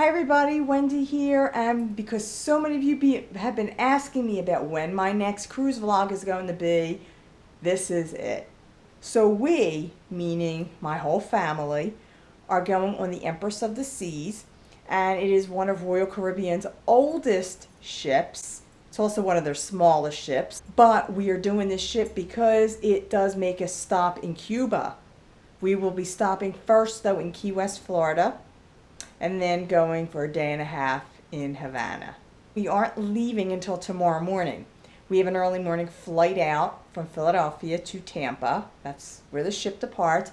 Hi everybody, Wendy here, and because so many of you have been asking me about when my next cruise vlog is going to be, this is it. So we, meaning my whole family, are going on the Empress of the Seas, and it is one of Royal Caribbean's oldest ships. It's also one of their smallest ships, but we are doing this ship because it does make a stop in Cuba. We will be stopping first though in Key West, Florida, and then going for a day and a half in Havana. We aren't leaving until tomorrow morning. We have an early morning flight out from Philadelphia to Tampa. That's where the ship departs.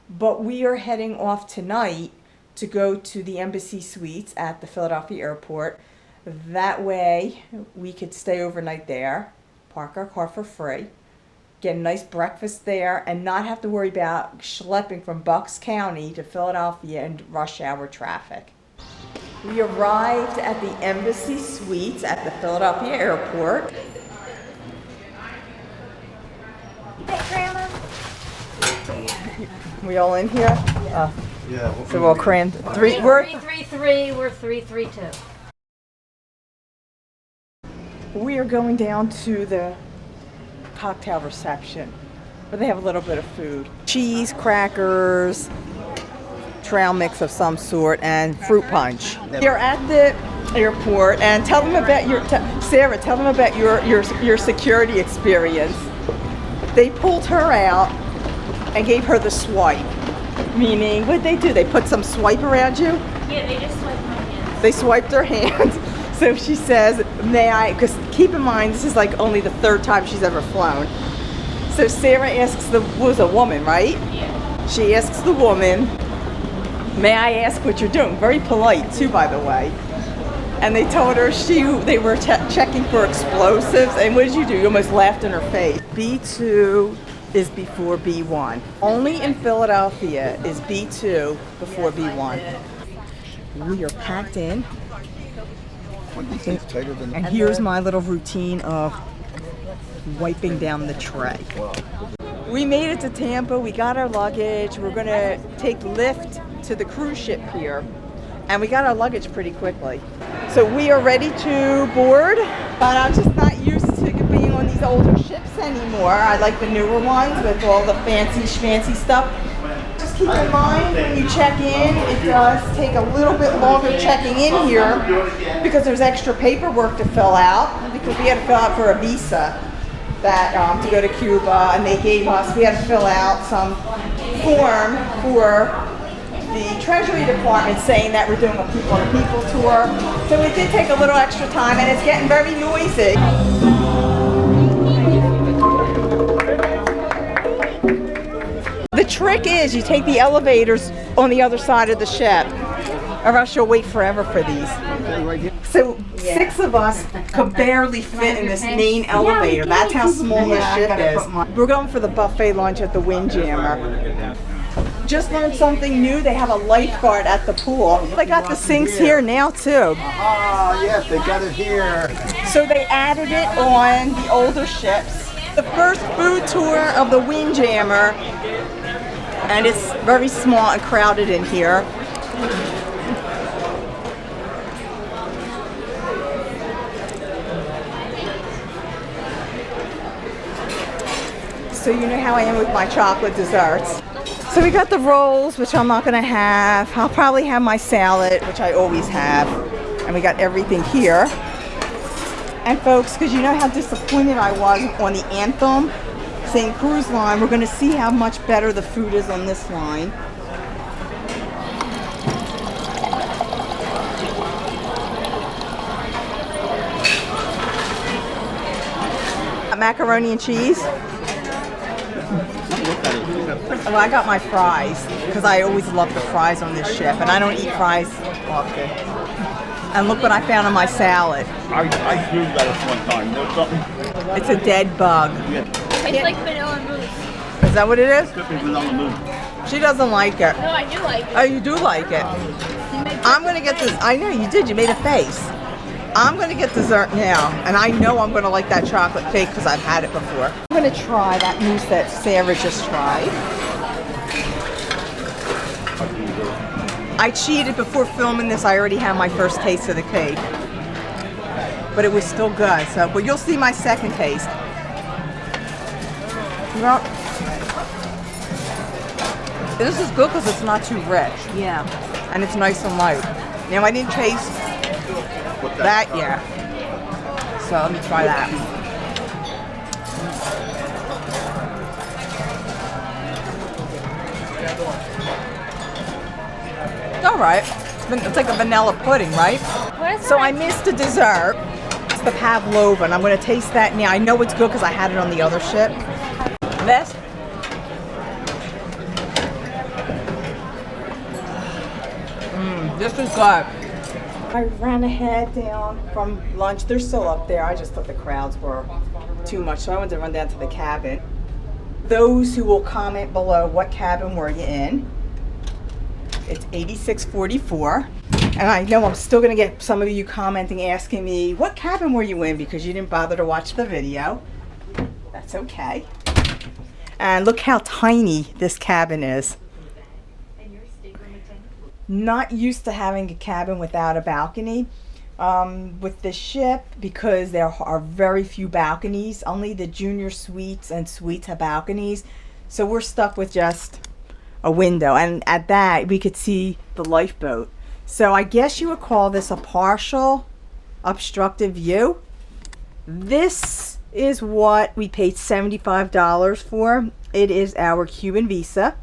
But we are heading off tonight to go to the Embassy Suites at the Philadelphia airport. That way we could stay overnight there, park our car for free, get a nice breakfast there, and not have to worry about schlepping from Bucks County to Philadelphia in rush hour traffic. We arrived at the Embassy Suites at the Philadelphia airport. Hey, Grandma. We all in here? Yeah. So we'll cram three. We're 333. We're 332. We are going down to the cocktail reception where they have a little bit of food. Cheese, crackers, trail mix of some sort, and fruit punch. You're at the airport, and tell them about Sarah, tell them about your security experience. They pulled her out and gave her the swipe. Meaning, what'd they do? They put some swipe around you? Yeah, they just swiped my hands. They swiped her hands. So she says, may I, because keep in mind, this is like only the third time she's ever flown. So Sarah asks was a woman, right? Yeah. She asks the woman, may I ask what you're doing? Very polite too, by the way. And they told her they were checking for explosives. And what did you do? You almost laughed in her face. B2 is before B1. Only in Philadelphia is B2 before B1. We are packed in. And here's my little routine of wiping down the tray. We made it to Tampa. We got our luggage. We're going to take Lyft to the cruise ship pier. And we got our luggage pretty quickly. So we are ready to board. But I'm just not used to being on these older ships anymore. I like the newer ones with all the fancy schmancy stuff. Just keep in mind when you check in, it does take a little bit longer checking in here because there's extra paperwork to fill out, because we had to fill out for a visa that to go to Cuba, and we had to fill out some form for the Treasury Department saying that we're doing a people on a people tour. So it did take a little extra time, and it's getting very noisy. The trick is you take the elevators on the other side of the ship, or else you'll wait forever for these. So 6 of us could barely fit in this main elevator. That's how small this ship is. We're going for the buffet lunch at the Windjammer. Just learned something new. They have a lifeguard at the pool. They got the sinks here now too. Ah, yes, they got it here. So they added it on the older ships. The first food tour of the Windjammer, and it's very small and crowded in here. So you know how I am with my chocolate desserts. So we got the rolls, which I'm not going to have. I'll probably have my salad, which I always have. And we got everything here. And folks, because you know how disappointed I was on the Anthem St. Cruise line, we're going to see how much better the food is on this line. Macaroni and cheese. Well, I got my fries because I always love the fries on this ship, and I don't eat fries often. And look what I found on my salad. I used that one time. There's something. It's a dead bug. It's like vanilla mousse. Is that what it is? Vanilla mousse. She doesn't like it. No, I do like it. Oh, you do like it. I'm going to get this. I know you did. You made a face. I'm going to get dessert now, and I know I'm going to like that chocolate cake because I've had it before. I'm going to try that mousse that Sarah just tried. I cheated before filming this. I already had my first taste of the cake. But it was still good. So, but you'll see my second taste. Well, this is good because it's not too rich. Yeah. And it's nice and light. Now, I didn't taste that yet. So let me try that. All right. It's like a vanilla pudding, right? So I missed the dessert. It's the pavlova, and I'm going to taste that now. I know it's good because I had it on the other ship. This. This is good. I ran ahead down from lunch. They're still up there. I just thought the crowds were too much, so I wanted to run down to the cabin. Those who will comment below, what cabin were you in? It's 8644. And I know I'm still going to get some of you commenting, asking me, what cabin were you in? Because you didn't bother to watch the video. That's okay. And look how tiny this cabin is. Not used to having a cabin without a balcony. With the ship, because there are very few balconies, only the junior suites and suites have balconies. So we're stuck with just a window. And at that, we could see the lifeboat. So I guess you would call this a partial obstructive view. This is what we paid $75 for. It is our Cuban visa.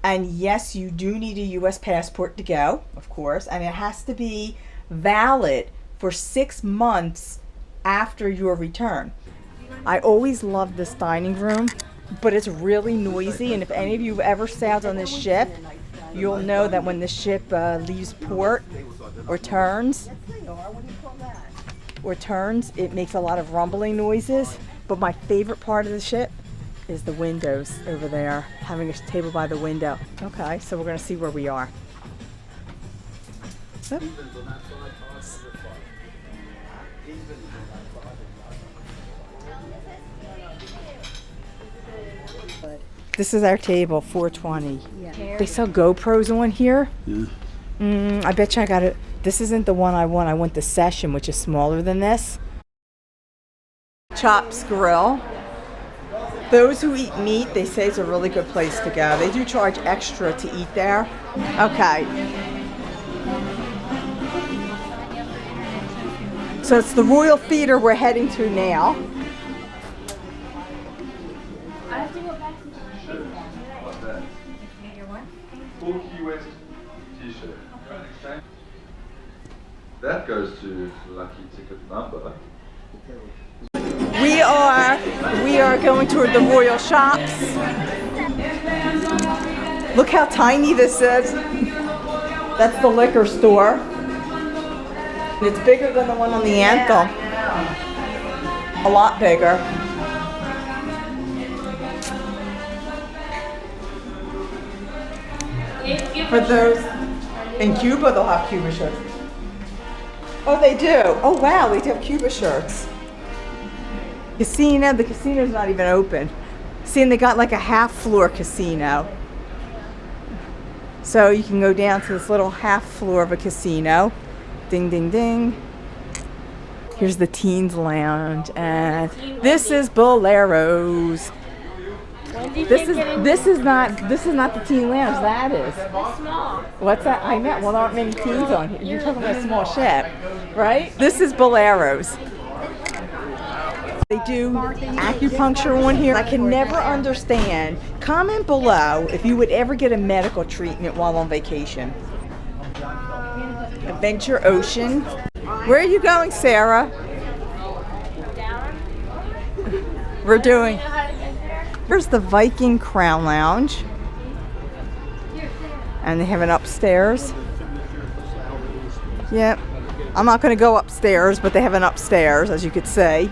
And yes, you do need a U.S. passport to go, of course, and it has to be valid for 6 months after your return. I always loved this dining room, but it's really noisy, and if any of you have ever sailed on this ship, you'll know that when the ship leaves port or turns, it makes a lot of rumbling noises. But my favorite part of the ship is the windows over there, having a table by the window. Okay, so we're going to see where we are. Oop. This is our table, 420. Yeah. They sell GoPros on here. Yeah. I bet you I got it. This isn't the one I want. I want the Session, which is smaller than this. Chops Grill. Those who eat meat, they say it's a really good place to go. They do charge extra to eat there. Okay. So it's the Royal Theater we're heading to now. I have to go back to the Full Key West t-shirt. That goes to lucky ticket number. We are going toward the Royal Shops. Look how tiny this is. That's the liquor store. It's bigger than the one on the Anthem. A lot bigger. For those in Cuba, they'll have Cuba shirts. Oh, they do. Oh, wow, they do have Cuba shirts. Casino, the casino's not even open. See, and they got like a half-floor casino. So you can go down to this little half floor of a casino. Ding, ding, ding. Here's the teens lounge, and this is Bolero's. This is not the teen lounge. That is. small. What's that? I know. Well, there aren't many teens on here. You're talking about a small ship, right? This is Bolero's. They do acupuncture on here. I can never understand. Comment below if you would ever get a medical treatment while on vacation. Adventure Ocean. Where are you going, Sarah? We're doing. Here's the Viking Crown Lounge. And they have an upstairs. Yep. I'm not going to go upstairs, but they have an upstairs, as you could see.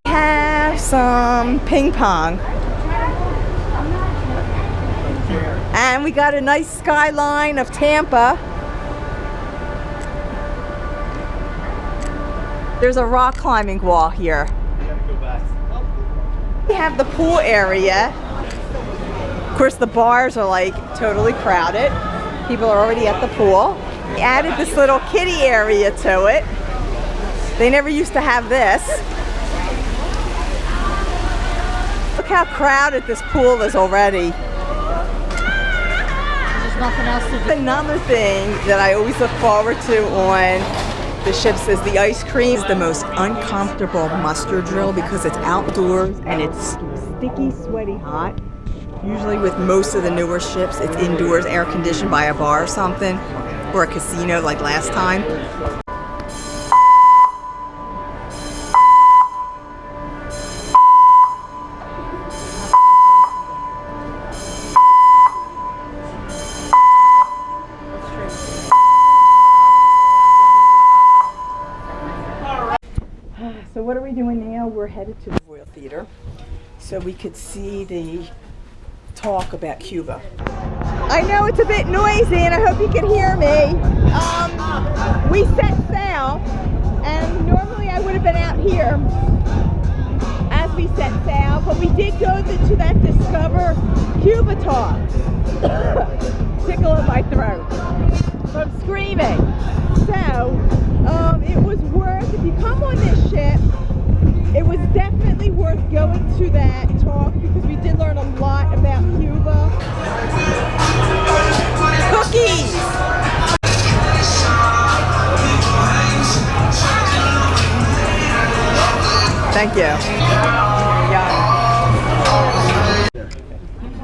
Have some ping pong. And we got a nice skyline of Tampa. There's a rock climbing wall here. We have the pool area. course, the bars are like totally crowded. People are already at the pool. They added this little kiddie area to it. They never used to have this. Look how crowded this pool is already. There's nothing else to do. Another thing that I always look forward to on the ships is the ice cream. It's the most uncomfortable muster drill because it's outdoors and it's sticky, sweaty, hot. Usually with most of the newer ships, it's indoors, air conditioned by a bar or something, or a casino like last time. So what are we doing now? We're headed to the Royal Theater so we could see the talk about Cuba. I know it's a bit noisy and I hope you can hear me. We set sail and normally I would have been out here as we set sail, but we did go to that Discover Cuba talk. Tickle in my throat from screaming. So it was worth, if you come on this ship, it was definitely worth going to that talk because we did learn a lot about Cuba. Cookies! Thank you. Yeah.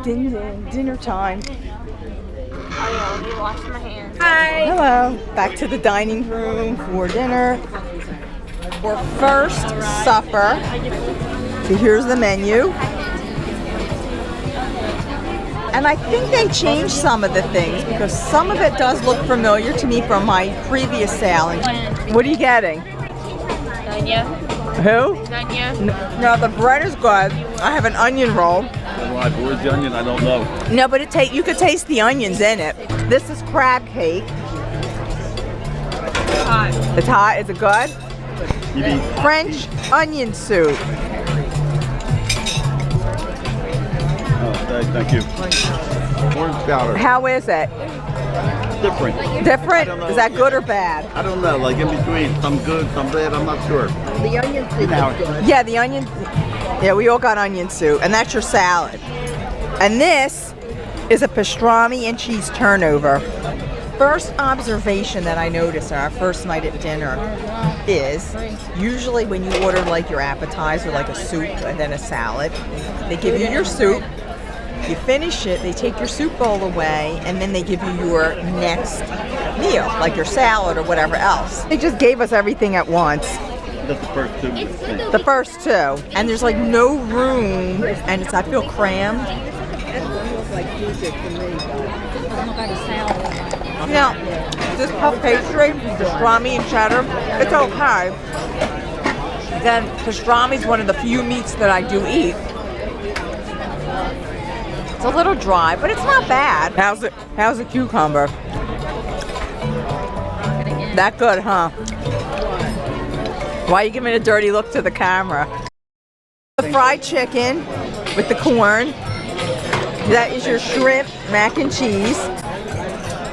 Dinner time. Let me wash my hands. Hi. Hello. Back to the dining room for dinner. For first supper. So here's the menu. And I think they changed some of the things because some of it does look familiar to me from my previous sailing. What are you getting? Onion. Who? Onion. No, the bread is good. I have an onion roll. Where's the onion? I don't know. No, but you could taste the onions in it. This is crab cake. It's hot. It's hot. Is it good? You mean French onion soup. Oh, thank you. Orange powder. How is it? Different. Different? Is that good or bad? I don't know. Like in between. Some good, some bad. I'm not sure. The onion soup is good. Yeah, the onion. Yeah, we all got onion soup, and that's your salad. And this is a pastrami and cheese turnover. First observation that I noticed on our first night at dinner is usually when you order like your appetizer, like a soup and then a salad, they give you your soup, you finish it, they take your soup bowl away, and then they give you your next meal, like your salad or whatever else. They just gave us everything at once. That's the first two. The first two. And there's like no room, and I feel crammed. Now, this puff pastry, pastrami and cheddar, it's okay. Then pastrami is one of the few meats that I do eat. It's a little dry, but it's not bad. How's the cucumber? That good, huh? Why are you giving me a dirty look to the camera? The fried chicken with the corn. That is your shrimp mac and cheese.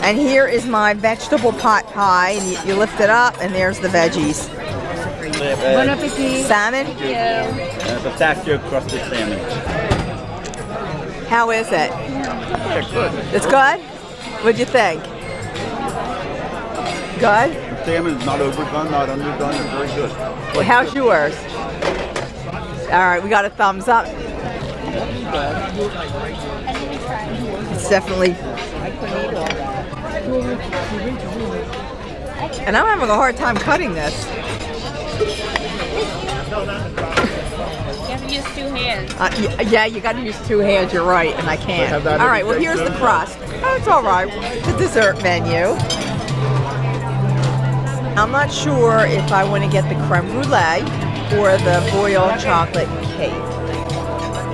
And here is my vegetable pot pie. And you lift it up, and there's the veggies. Bon appetit. Salmon? Pistachio crusted salmon. How is it? Yeah, good. It's good? What'd you think? Good? The salmon is not overdone, not underdone. It's very good. Well, how's yours? All right, we got a thumbs up. It's definitely. And I'm having a hard time cutting this. You have to use two hands. Yeah, you got to use two hands. You're right, and I can't. All right, well, here's the crust. Oh, it's all right. The dessert menu. I'm not sure if I want to get the creme brulee or the boiled chocolate cake.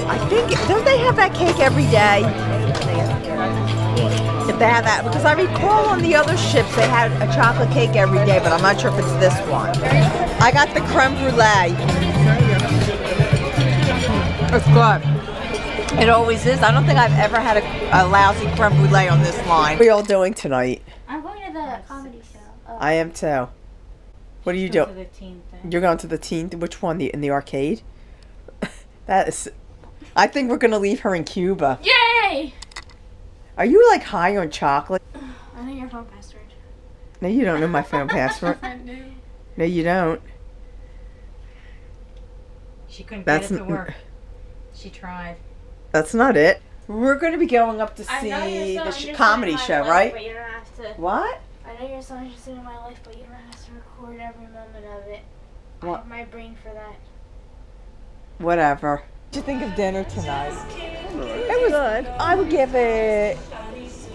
I think, don't they have that cake every day? If they have that, because I recall on the other ships they had a chocolate cake every day, but I'm not sure if it's this one. I got the creme brulee. It's good. It always is. I don't think I've ever had a lousy creme brulee on this line. What are y'all doing tonight? I'm going to the comedy show. Oh. I am too. What are you doing? To the teen thing. You're going to the teen. Which one? In the arcade? That is. I think we're gonna leave her in Cuba. Yay! Are you like high on chocolate? I know your phone password. No, you don't know my phone password. I do. No, you don't. She couldn't That's get it to work. She tried. That's not it. We're going to be going up to I know see you're the so interested comedy in my show, life, right? But you don't have to. What? I know you're so interested in my life, but you don't have to record every moment of it. I What? have my brain for that. Whatever. What did you think of dinner tonight? It was good. I would give it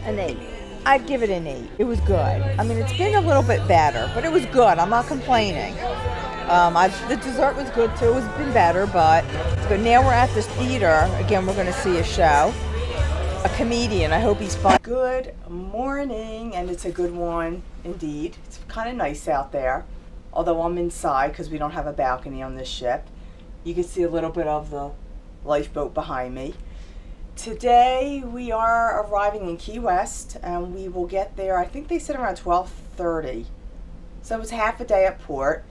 an 8. I'd give it an 8. It was good. I mean, it's been a little bit better, but it was good. I'm not complaining. The dessert was good too. It's been better, but it's good. Now we're at this theater. Again, we're going to see a show. A comedian. I hope he's fun. Good morning, and it's a good one indeed. It's kind of nice out there, although I'm inside because we don't have a balcony on this ship. You can see a little bit of the lifeboat behind me. Today we are arriving in Key West, and we will get there, I think they said around 12:30. So it's half a day at port.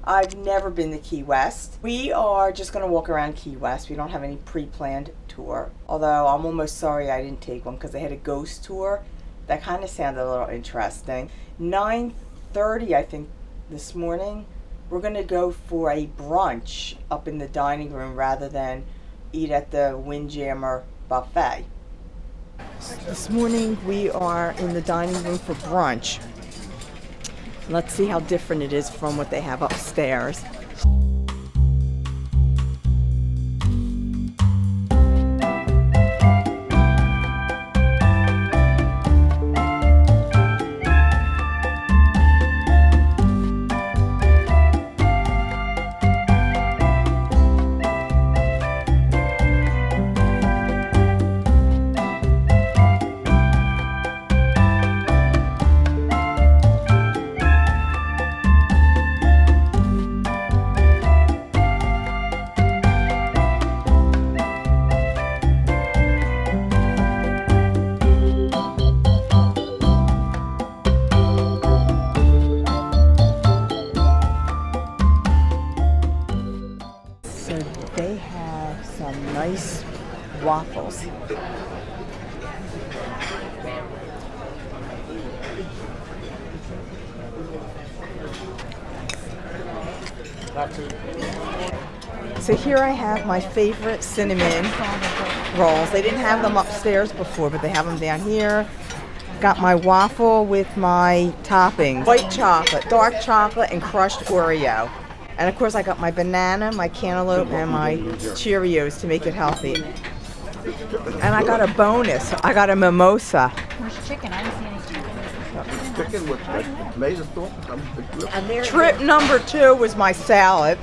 I've never been to Key West. We are just going to walk around Key West. We don't have any pre-planned tour, although I'm almost sorry I didn't take one because they had a ghost tour. That kind of sounded a little interesting. 9:30, I think, this morning, we're going to go for a brunch up in the dining room rather than eat at the Windjammer buffet. This morning we are in the dining room for brunch. Let's see how different it is from what they have upstairs. So they have some nice waffles. So here I have my favorite cinnamon rolls. They didn't have them upstairs before, but they have them down here. Got my waffle with my toppings. White chocolate, dark chocolate, and crushed Oreo. And of course I got my banana, my cantaloupe, and my Cheerios to make it healthy. And I got a bonus. I got a mimosa. Where's chicken? I didn't see any chicken. Chicken with tomato sauce. Trip number 2 was my salad.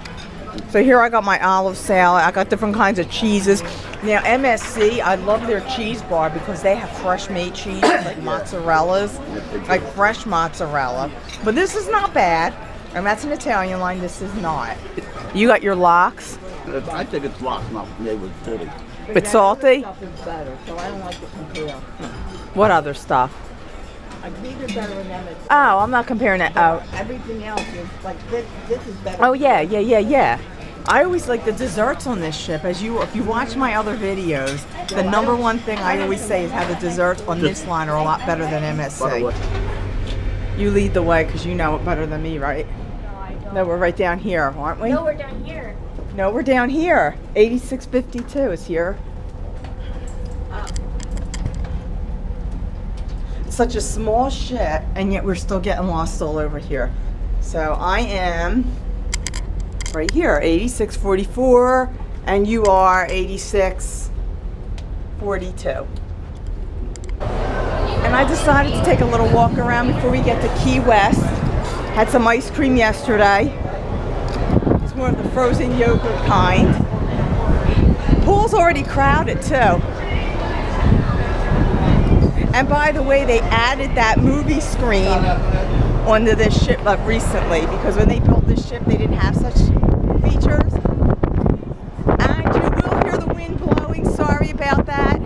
So here I got my olive salad. I got different kinds of cheeses. Now MSC, I love their cheese bar because they have fresh made cheese, like mozzarellas, like fresh mozzarella. But this is not bad. And that's an Italian line. This is not. You got your lox. I think it's locked, not maybe it's salty. It's salty? Stuff is better, so I don't like to compare. What other stuff? Like these are better than them. Oh, I'm not comparing it. Oh, Everything else is like this is better. oh yeah. I always like the desserts on this ship. If you watch my other videos, the number one thing I always say is how the desserts on this line are a lot better than MSC. You lead the way because you know it better than me, right? No, I don't. No, we're right down here, aren't we? No, we're down here. No, we're down here. 8652 is here. Such a small ship, and yet we're still getting lost all over here. So I am right here, 8644, and you are 8642. And I decided to take a little walk around before we get to Key West. Had some ice cream yesterday. It's more of the frozen yogurt kind. Pool's already crowded too. And by the way, they added that movie screen onto this ship recently because when they built this ship, they didn't have such features. And you will hear the wind blowing. Sorry about that.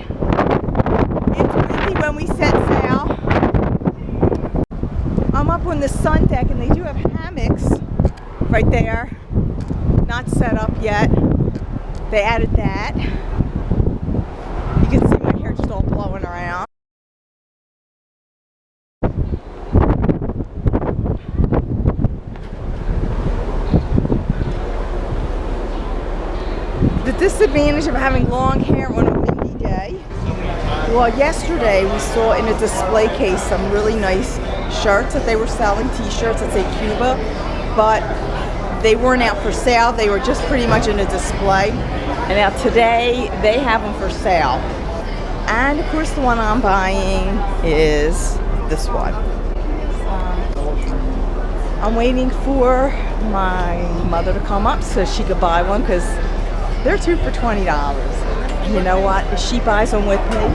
It's windy when we set sail. I'm up on the sun deck and they do have hammocks right there. Not set up yet. They added that. You can see my hair just all blowing around. The disadvantage of having long hair on a windy day. Well, yesterday we saw in a display case some really nice shirts that they were selling, t-shirts that say Cuba, but they weren't out for sale. They were just pretty much in a display. And now today they have them for sale. And of course the one I'm buying is this one. I'm waiting for my mother to come up so she could buy one because they're 2 for $20. And you know what? If she buys one with me,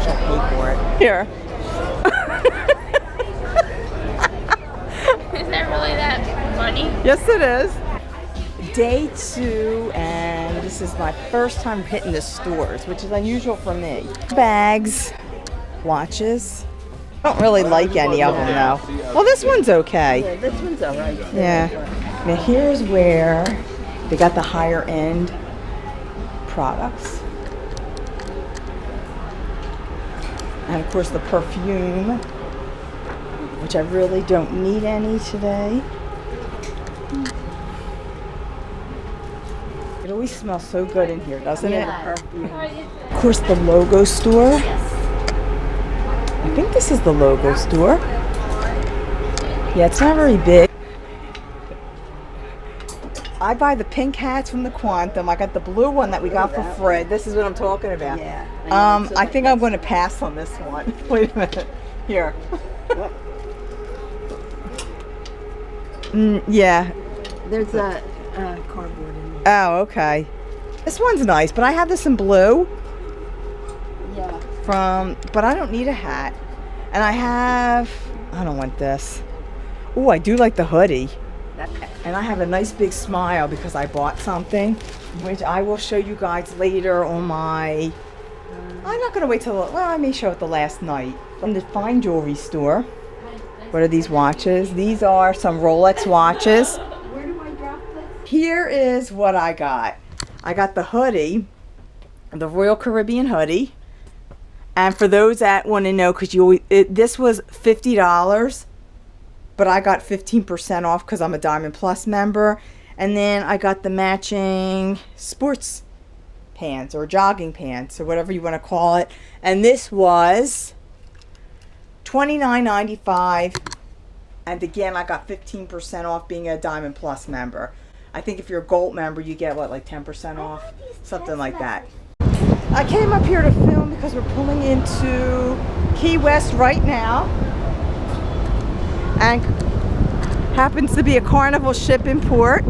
she'll pay for it. Here. Is that really that funny? Yes, it is. Day 2, and this is my first time hitting the stores, which is unusual for me. Bags, watches. I don't really like any of them though. Well, this one's okay. Yeah, this one's all right. Yeah. Now here's where they got the higher end products. And of course the perfume, which I really don't need any today. It always smells so good in here, doesn't it? Of course the logo store. I think this is the logo store. Yeah, it's not very big. I buy the pink hats from the Quantum. I got the blue one that we got for Fred. This is what I'm talking about. Yeah. I think I'm going to pass on this one. Wait a minute. Here. Yeah. There's a cardboard in there. Oh, okay. This one's nice, but I have this in blue. Yeah. But I don't need a hat. And I don't want this. Oh, I do like the hoodie. And I have a nice big smile because I bought something, which I will show you guys later on my, I'm not going to wait till, well, I may show it the last night. From the fine jewelry store. What are these watches? These are some Rolex watches. Where do I drop this? Here is what I got. I got the hoodie, the Royal Caribbean hoodie. And for those that want to know, because this was $50, but I got 15% off because I'm a Diamond Plus member. And then I got the matching sports pants or jogging pants or whatever you want to call it. And this was $29.95. And again, I got 15% off being a Diamond Plus member. I think if you're a Gold member, you get what, like 10% off? Something like that. I came up here to film because we're pulling into Key West right now. And happens to be a Carnival ship in port.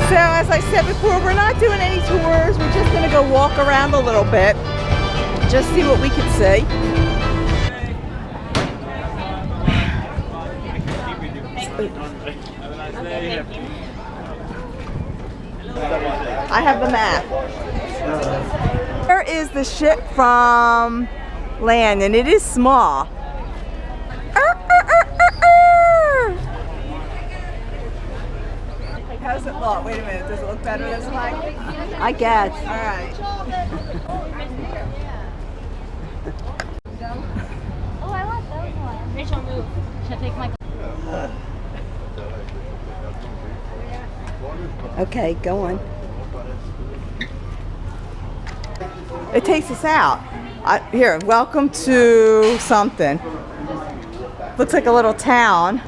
So as I said before, we're not doing any tours. We're just going to go walk around a little bit. Just see what we can see. I have the map. Here is the ship from land, and it is small. How does it look? Wait a minute. Does it look better this way? I guess. All right. Oh, I want those ones. Rachel, move. Should I take my... Okay, go on. It takes us out. Here, welcome to something. Looks like a little town.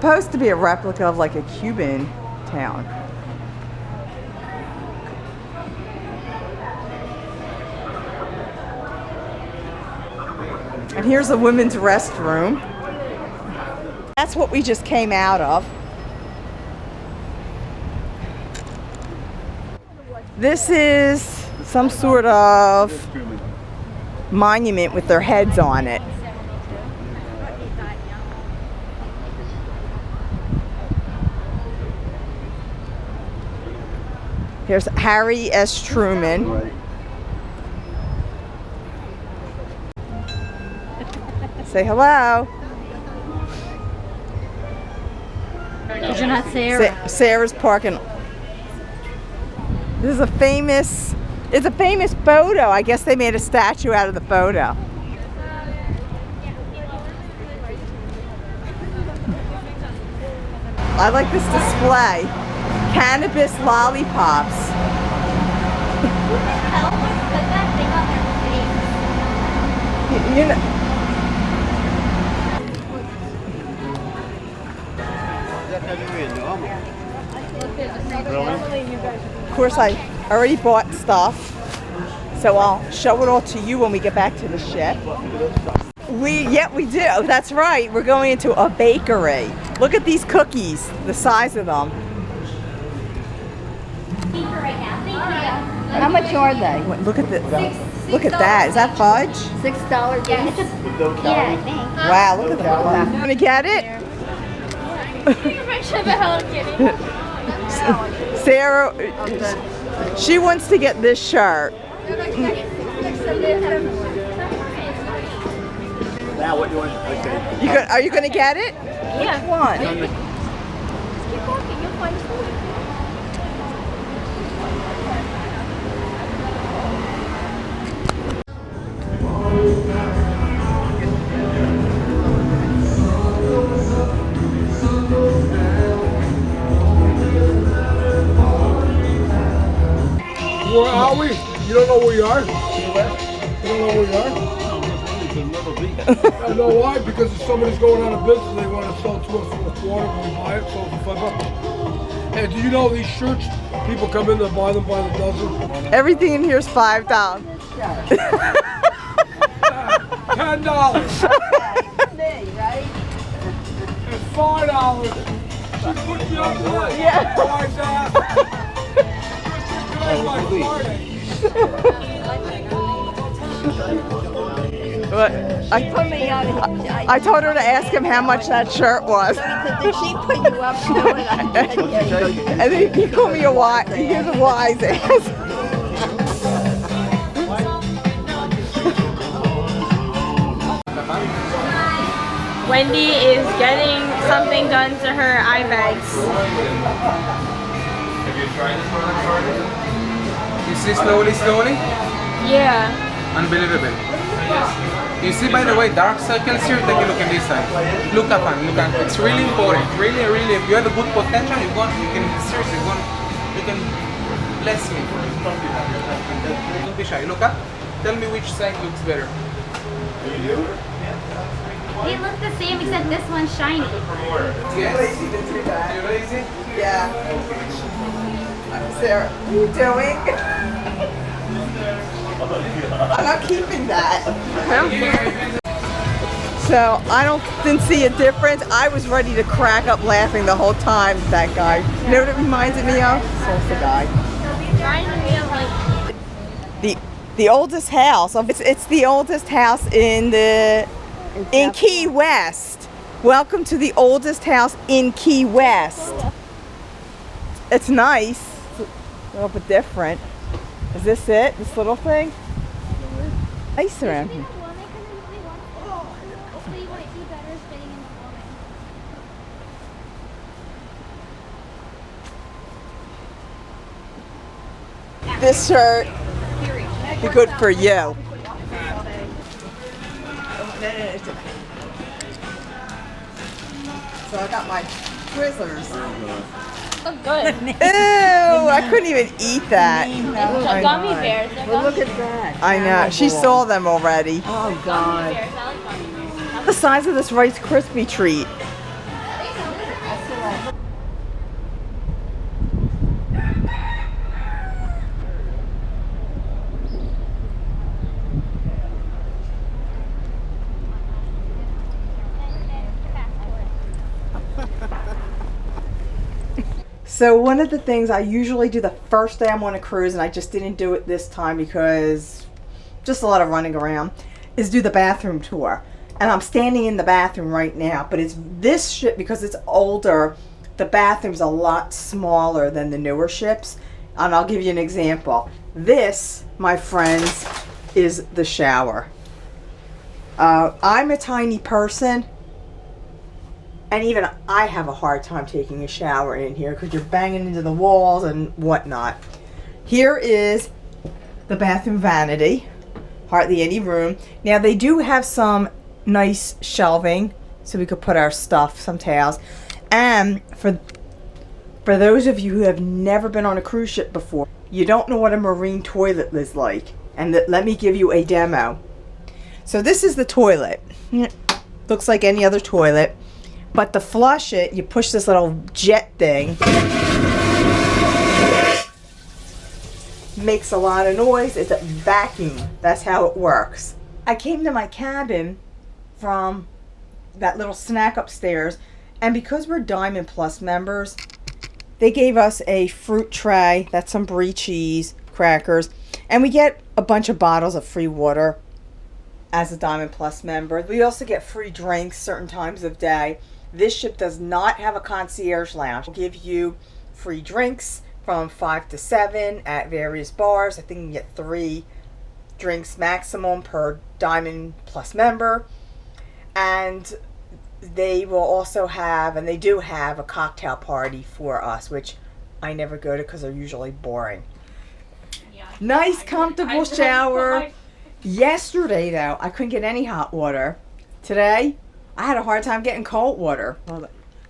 supposed to be a replica of like a Cuban town. And here's a women's restroom. That's what we just came out of. This is some sort of monument with their heads on it. Here's Harry S. Truman. Say hello. Did you not Sarah? Sarah's parking. This is a famous, it's a famous photo. I guess they made a statue out of the photo. I like this display. Cannabis lollipops. You know. Of course, I already bought stuff, so I'll show it all to you when we get back to the ship. We do. That's right. We're going into a bakery. Look at these cookies, the size of them. How much are they? Look at look at that. Is that fudge? $6 each? Yeah, I think. Wow, look at that. You gonna get it? Sarah, she wants to get this shirt. Now what do you want? Okay. Are you gonna get it? Yeah. Which one? Keep walking, you'll find food. Where are we? You don't know where you are? You don't know where you are? I know why? Because if somebody's going out of business, they want to sell to us for a quarter when we buy it, so it's $5. And do you know these shirts? People come in and buy them by the dozen. Everything in here is $5. $10. It's $5. She put me up there. Yeah. Why's that? But I told her to ask him how much that shirt was. Did she put you up to it? And then he called me a wise, he gives a wise ass. Wendy is getting something done to her eye bags. Have you tried this one already? You see slowly? Yeah. Unbelievable. You see, by the way, dark circles here, take a look at this side. Look up and look at it. It's really important. Really, if you have a good potential, you can seriously you can bless me. Don't be shy. Look up. Tell me which side looks better. They look the same except this one's shiny. Yes? You lazy? Yeah. Sarah, what are you doing? I'm not keeping that. So didn't see a difference. I was ready to crack up laughing the whole time at that guy. You know what it reminded me of? Salsa guy. The oldest house. It's the oldest house in Key West. Welcome to the oldest house in Key West. It's nice. It's a little bit different. Is this it? This little thing? Nice around here. This shirt be good for you. So I got my Twizzlers. Look good. Ew, I couldn't even eat that. Gummy bears. Well, look at that. I know. She saw them already. Oh, God. Bears. I like gummy bears. The size of this Rice Krispie treat. So one of the things I usually do the first day I'm on a cruise, and I just didn't do it this time because just a lot of running around, is do the bathroom tour. And I'm standing in the bathroom right now, but it's this ship, because it's older, the bathroom's a lot smaller than the newer ships. And I'll give you an example. This, my friends, is the shower. I'm a tiny person, and even I have a hard time taking a shower in here because you're banging into the walls and whatnot. Here is the bathroom vanity. Hardly any room. Now they do have some nice shelving so we could put our stuff, some towels. And for those of you who have never been on a cruise ship before, you don't know what a marine toilet is like. And let me give you a demo. So this is the toilet. Looks like any other toilet. But to flush it, you push this little jet thing. Makes a lot of noise. It's a vacuum. That's how it works. I came to my cabin from that little snack upstairs, and because we're Diamond Plus members, they gave us a fruit tray. That's some brie cheese, crackers, and we get a bunch of bottles of free water as a Diamond Plus member. We also get free drinks certain times of day. This ship does not have a concierge lounge. We'll give you free drinks from 5 to 7 at various bars. I think you can get 3 drinks maximum per Diamond Plus member. And they will also have, and they do have, a cocktail party for us, which I never go to because they're usually boring. Yeah. Nice, comfortable shower. Yesterday, though, I couldn't get any hot water. Today, I had a hard time getting cold water.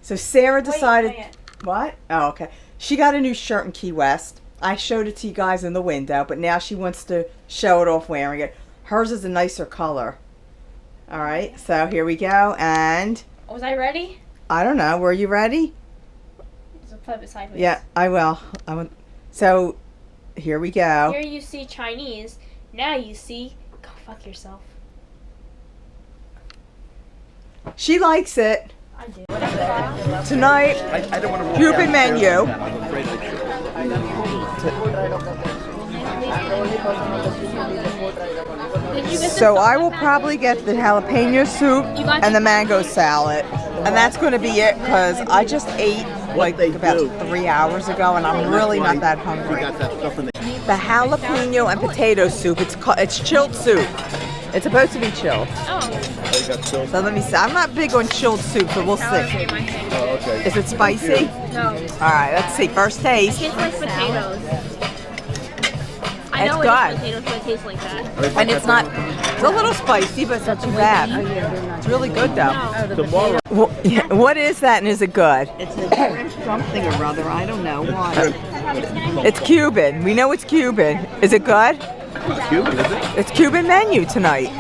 So Sarah decided... What? Oh, okay. She got a new shirt in Key West. I showed it to you guys in the window, but now she wants to show it off wearing it. Hers is a nicer color. All right, so here we go, and... Was I ready? I don't know. Were you ready? So flip it sideways. Yeah, I will. So, here we go. Here you see Chinese. Now you see... Go fuck yourself. She likes it. I do. Tonight, I don't want to Cuban menu. I'm afraid I should. So I will probably get the jalapeno soup and the mango salad. And that's going to be it because I just ate like about 3 hours ago and I'm really not that hungry. The jalapeno and potato soup, it's chilled soup. It's supposed to be chilled. So let me see. I'm not big on chilled soup, but we'll see. Oh, okay. Is it spicy? No. All right, let's see. First taste. It tastes like potatoes. I know It's it good. is potatoes, but it tastes like that. And it's not, it's a little spicy, but it's not too bad. It's really good though. Tomorrow. What is that and is it good? It's a French something or other. I don't know why. It's Cuban. We know it's Cuban. Is it good? It's Cuban, is it? It's Cuban menu tonight.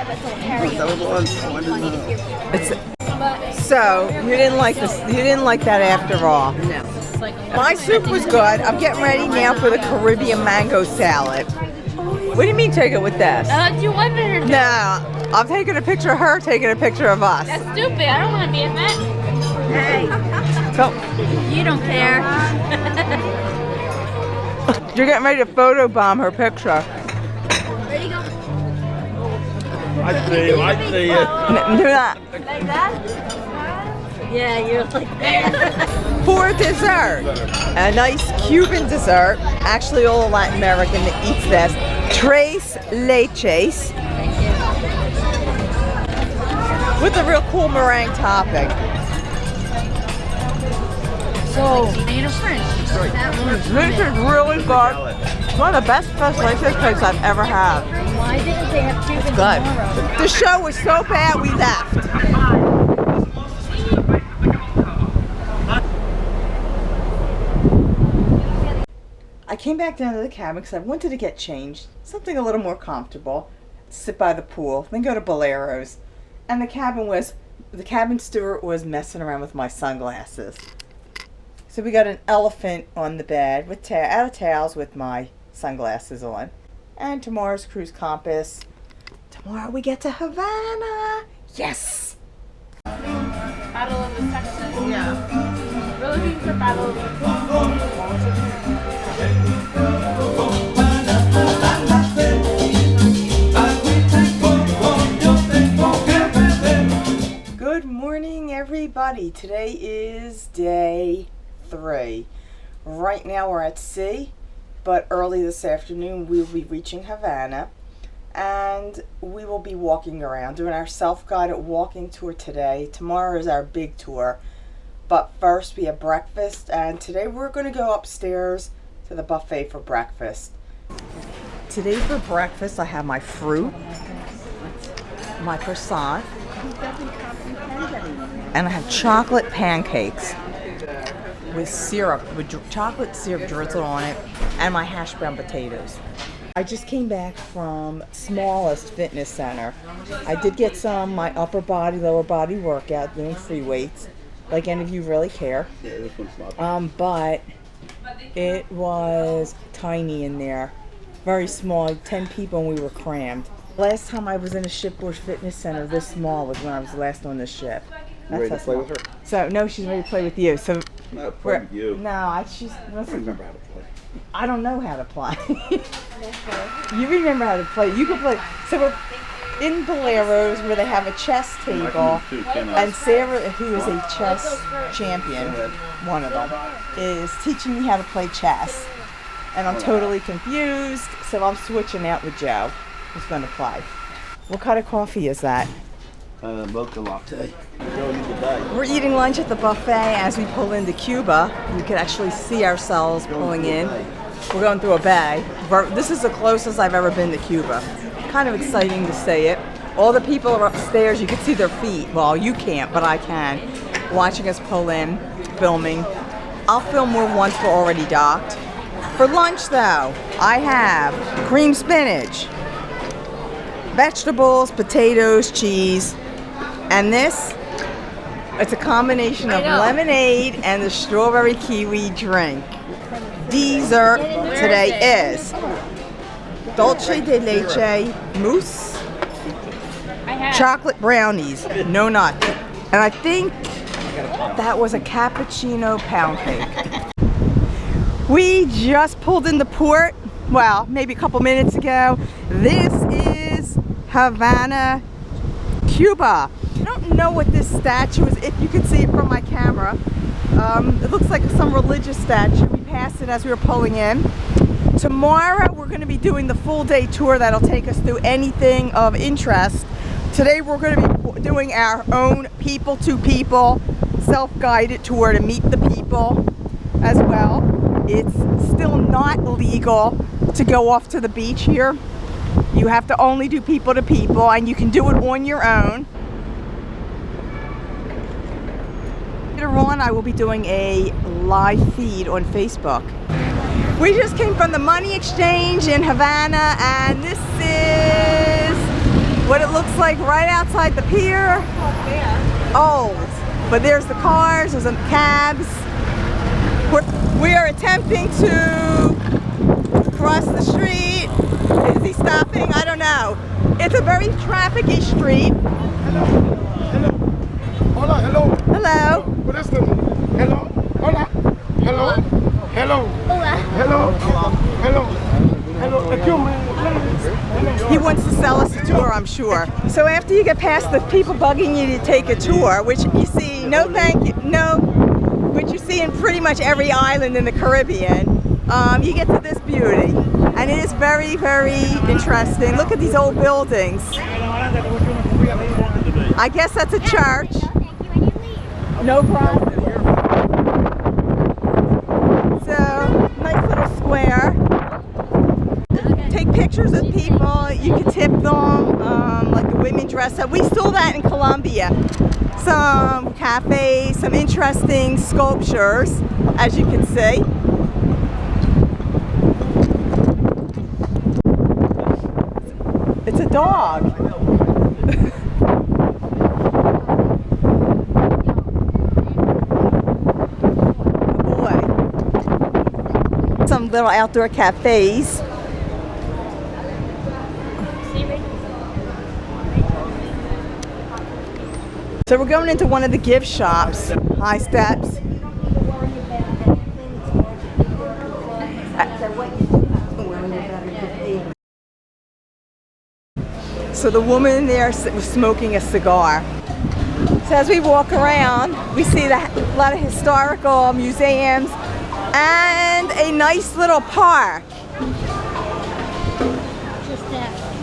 So you didn't like this. You didn't like that after all. No. My soup was good. I'm getting ready now for the Caribbean mango salad. What do you mean take it with this? Do you want it or not? No, I'm taking a picture of her, taking a picture of us. That's stupid. I don't want to be in that. Hey, So You don't care. you're getting ready to photobomb her picture. Where do you go? I see you. I see you. Do that. Like that? Yeah, you're like that. For dessert, a nice Cuban dessert. Actually, all Latin American that eats this. Tres leches. With a real cool meringue topping. So, this is really good. It's one of the best tres leches cakes I've ever had. Why didn't they have Cuban Good. tomorrow? The show was so bad we left. I came back down to the cabin because I wanted to get changed, something a little more comfortable, sit by the pool, then go to Bolero's. And the cabin steward was messing around with my sunglasses. So we got an elephant on the bed with out of towels with my sunglasses on. And tomorrow's cruise compass. Tomorrow we get to Havana. Yes! Battle of the Texas. Yeah. We're looking for Battle of the Texas. Alrighty, today is day 3. Right now we're at sea, but early this afternoon we will be reaching Havana, and we will be walking around, doing our self-guided walking tour today. Tomorrow is our big tour, but first we have breakfast, and today we're going to go upstairs to the buffet for breakfast. Today for breakfast I have my fruit, my croissant, and I have chocolate pancakes with syrup, with chocolate syrup drizzled on it, and my hash brown potatoes. I just came back from Smallest Fitness Center. I did get my upper body, lower body workout doing free weights, like any of you really care. Yeah, this one's not. But it was tiny in there, very small, 10 people, and we were crammed. Last time I was in a shipboard fitness center this small was when I was last on the ship. You ready to play with her? So no, she's ready to play with you. So No, play with you. no, I don't remember how to play. I don't know how to play. You remember how to play. You can play. So we're in Bolero's where they have a chess table, and Sarah, who is a chess champion, one of them, is teaching me how to play chess. And I'm totally confused, so I'm switching out with Joe, who's going to play. What kind of coffee is that? Mocha latte. We're eating lunch at the buffet as we pull into Cuba. You can actually see ourselves pulling in. We're going through a bay. This is the closest I've ever been to Cuba. Kind of exciting to say it. All the people are upstairs. You can see their feet. Well, you can't, but I can. Watching us pull in, filming. I'll film more once we're already docked. For lunch, though, I have cream spinach, vegetables, potatoes, cheese, and this, it's a combination of lemonade and the strawberry kiwi drink. Dessert today is dulce de leche mousse, chocolate brownies, no nuts, and I think that was a cappuccino pound cake. We just pulled into port, well, maybe a couple minutes ago. This is Havana, Cuba. I don't know what this statue is, if you can see it from my camera. It looks like some religious statue. We passed it as we were pulling in. Tomorrow we're going to be doing the full day tour that'll take us through anything of interest. Today we're going to be doing our own people-to-people self-guided tour to meet the people as well. It's still not legal to go off to the beach here. You have to only do people to people, and you can do it on your own. Later on, I will be doing a live feed on Facebook. We just came from the money exchange in Havana, and this is what it looks like right outside the pier. Old, but there's the cars, there's the cabs. We are attempting to cross the street. Is he stopping? I don't know. It's a very trafficy street. Hello. Hola, hello. Hello. What is the hello? Hola. Hello. Hello. Hello. Hello. Hello. Hello. He wants to sell us a tour, I'm sure. So after you get past the people bugging you to take a tour, which you see, no thank you, no, which you see in pretty much every island in the Caribbean, you get to this beauty. And it is very, very interesting. Look at these old buildings. I guess that's a church. No problem. So, nice little square. Take pictures of people. You can tip them, like the women dress up. We saw that in Colombia. Some cafes, some interesting sculptures, as you can see. It's a dog. Some little outdoor cafes. So we're going into one of the gift shops. High steps. So the woman there was smoking a cigar. So So as we walk around, we see a lot of historical museums and a nice little park.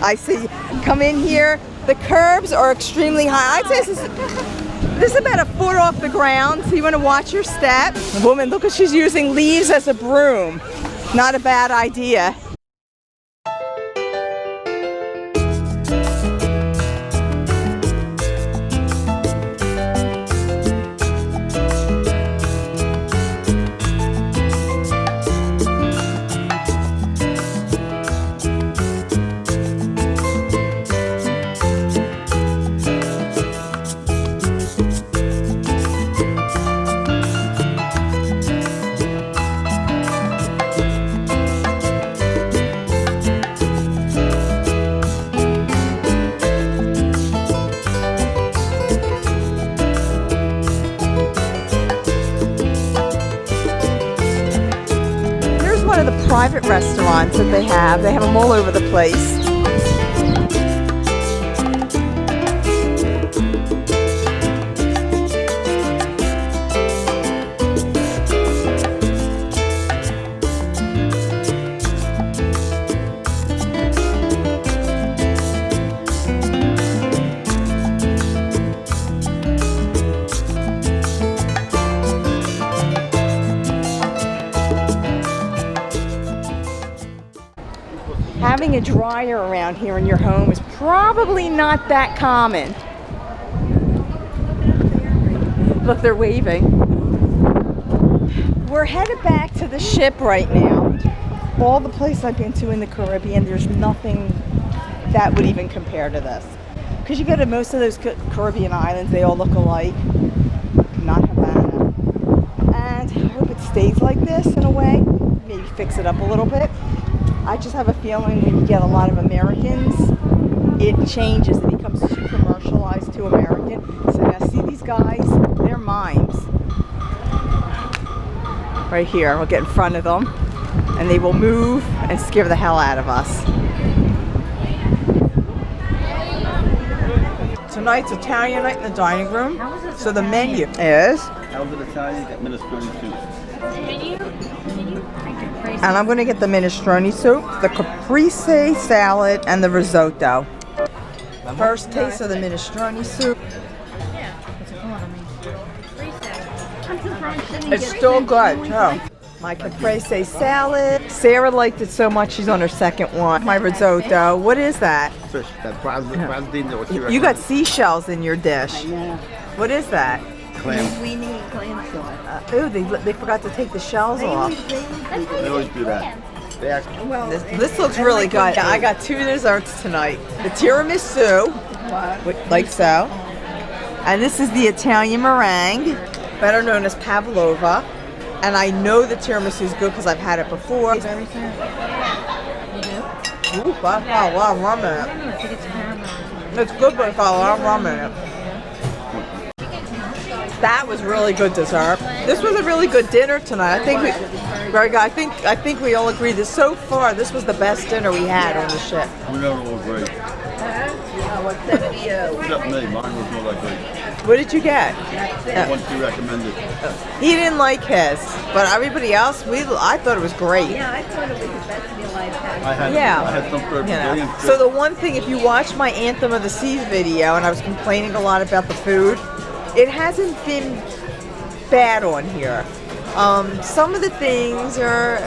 I see. Come in here. The curbs are extremely high. I'd say this is about a foot off the ground, so you want to watch your step. The woman, look at, she's using leaves as a broom. Not a bad idea. Private restaurants that they have them all over the place. Having a dryer around here in your home is probably not that common. Look, they're waving. We're headed back to the ship right now. All the places I've been to in the Caribbean, there's nothing that would even compare to this. Because you go to most of those Caribbean islands, they all look alike. Not Havana. And I hope it stays like this in a way. Maybe fix it up a little bit. I just have a feeling when you get a lot of Americans, it changes. It becomes too commercialized, too American. So now see these guys? They're mimes. Right here, we'll get in front of them and they will move and scare the hell out of us. Tonight's Italian night in the dining room. So the menu is... How's it Italian? Got minestrone soup. And I'm going to get the minestrone soup, the caprese salad, and the risotto. First taste of the minestrone soup. It's still good, too. My caprese salad. Sarah liked it so much, she's on her second one. My risotto. What is that? Fish. That Brazilian. You got seashells in your dish. What is that? Clam. We need clam sauce. Ooh, they forgot to take the shells off. They always do that. They actually, This looks really good. I got two desserts tonight. The tiramisu, like so. And this is the Italian meringue, better known as pavlova. And I know the tiramisu is good because I've had it before. Ooh, that's got a lot of rum in it. It's good, but it's got a lot of rum in it. That was really good dessert. This was a really good dinner tonight. I think we all agree that so far this was the best dinner we had on the ship. we never were great. Except me. Mine was more like great. What did you get? The one she recommended. He didn't like his, but everybody else, I thought it was great. Yeah, I thought it was the best meal I've had. I had some for You know. So the one thing, if you watch my Anthem of the Seas video, and I was complaining a lot about the food, it hasn't been bad on here. Some of the things are,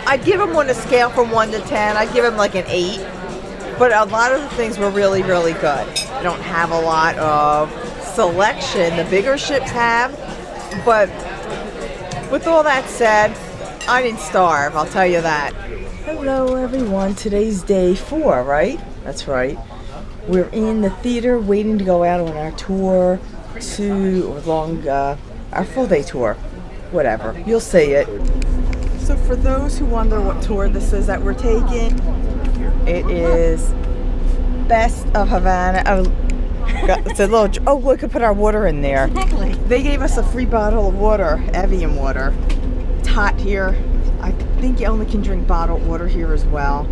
I'd give them on a scale from 1 to 10, I'd give them like an 8. But a lot of the things were really, really good. They don't have a lot of selection, the bigger ships have. But with all that said, I didn't starve, I'll tell you that. Hello everyone, today's day 4, right? That's right. We're in the theater waiting to go out on our tour our full day tour, whatever, you'll see it. So for those who wonder what tour this is that we're taking, it is Best of Havana. It's a little, oh, we could put our water in there. Exactly. They gave us a free bottle of water, Evian water. It's hot here. I think you only can drink bottled water here as well.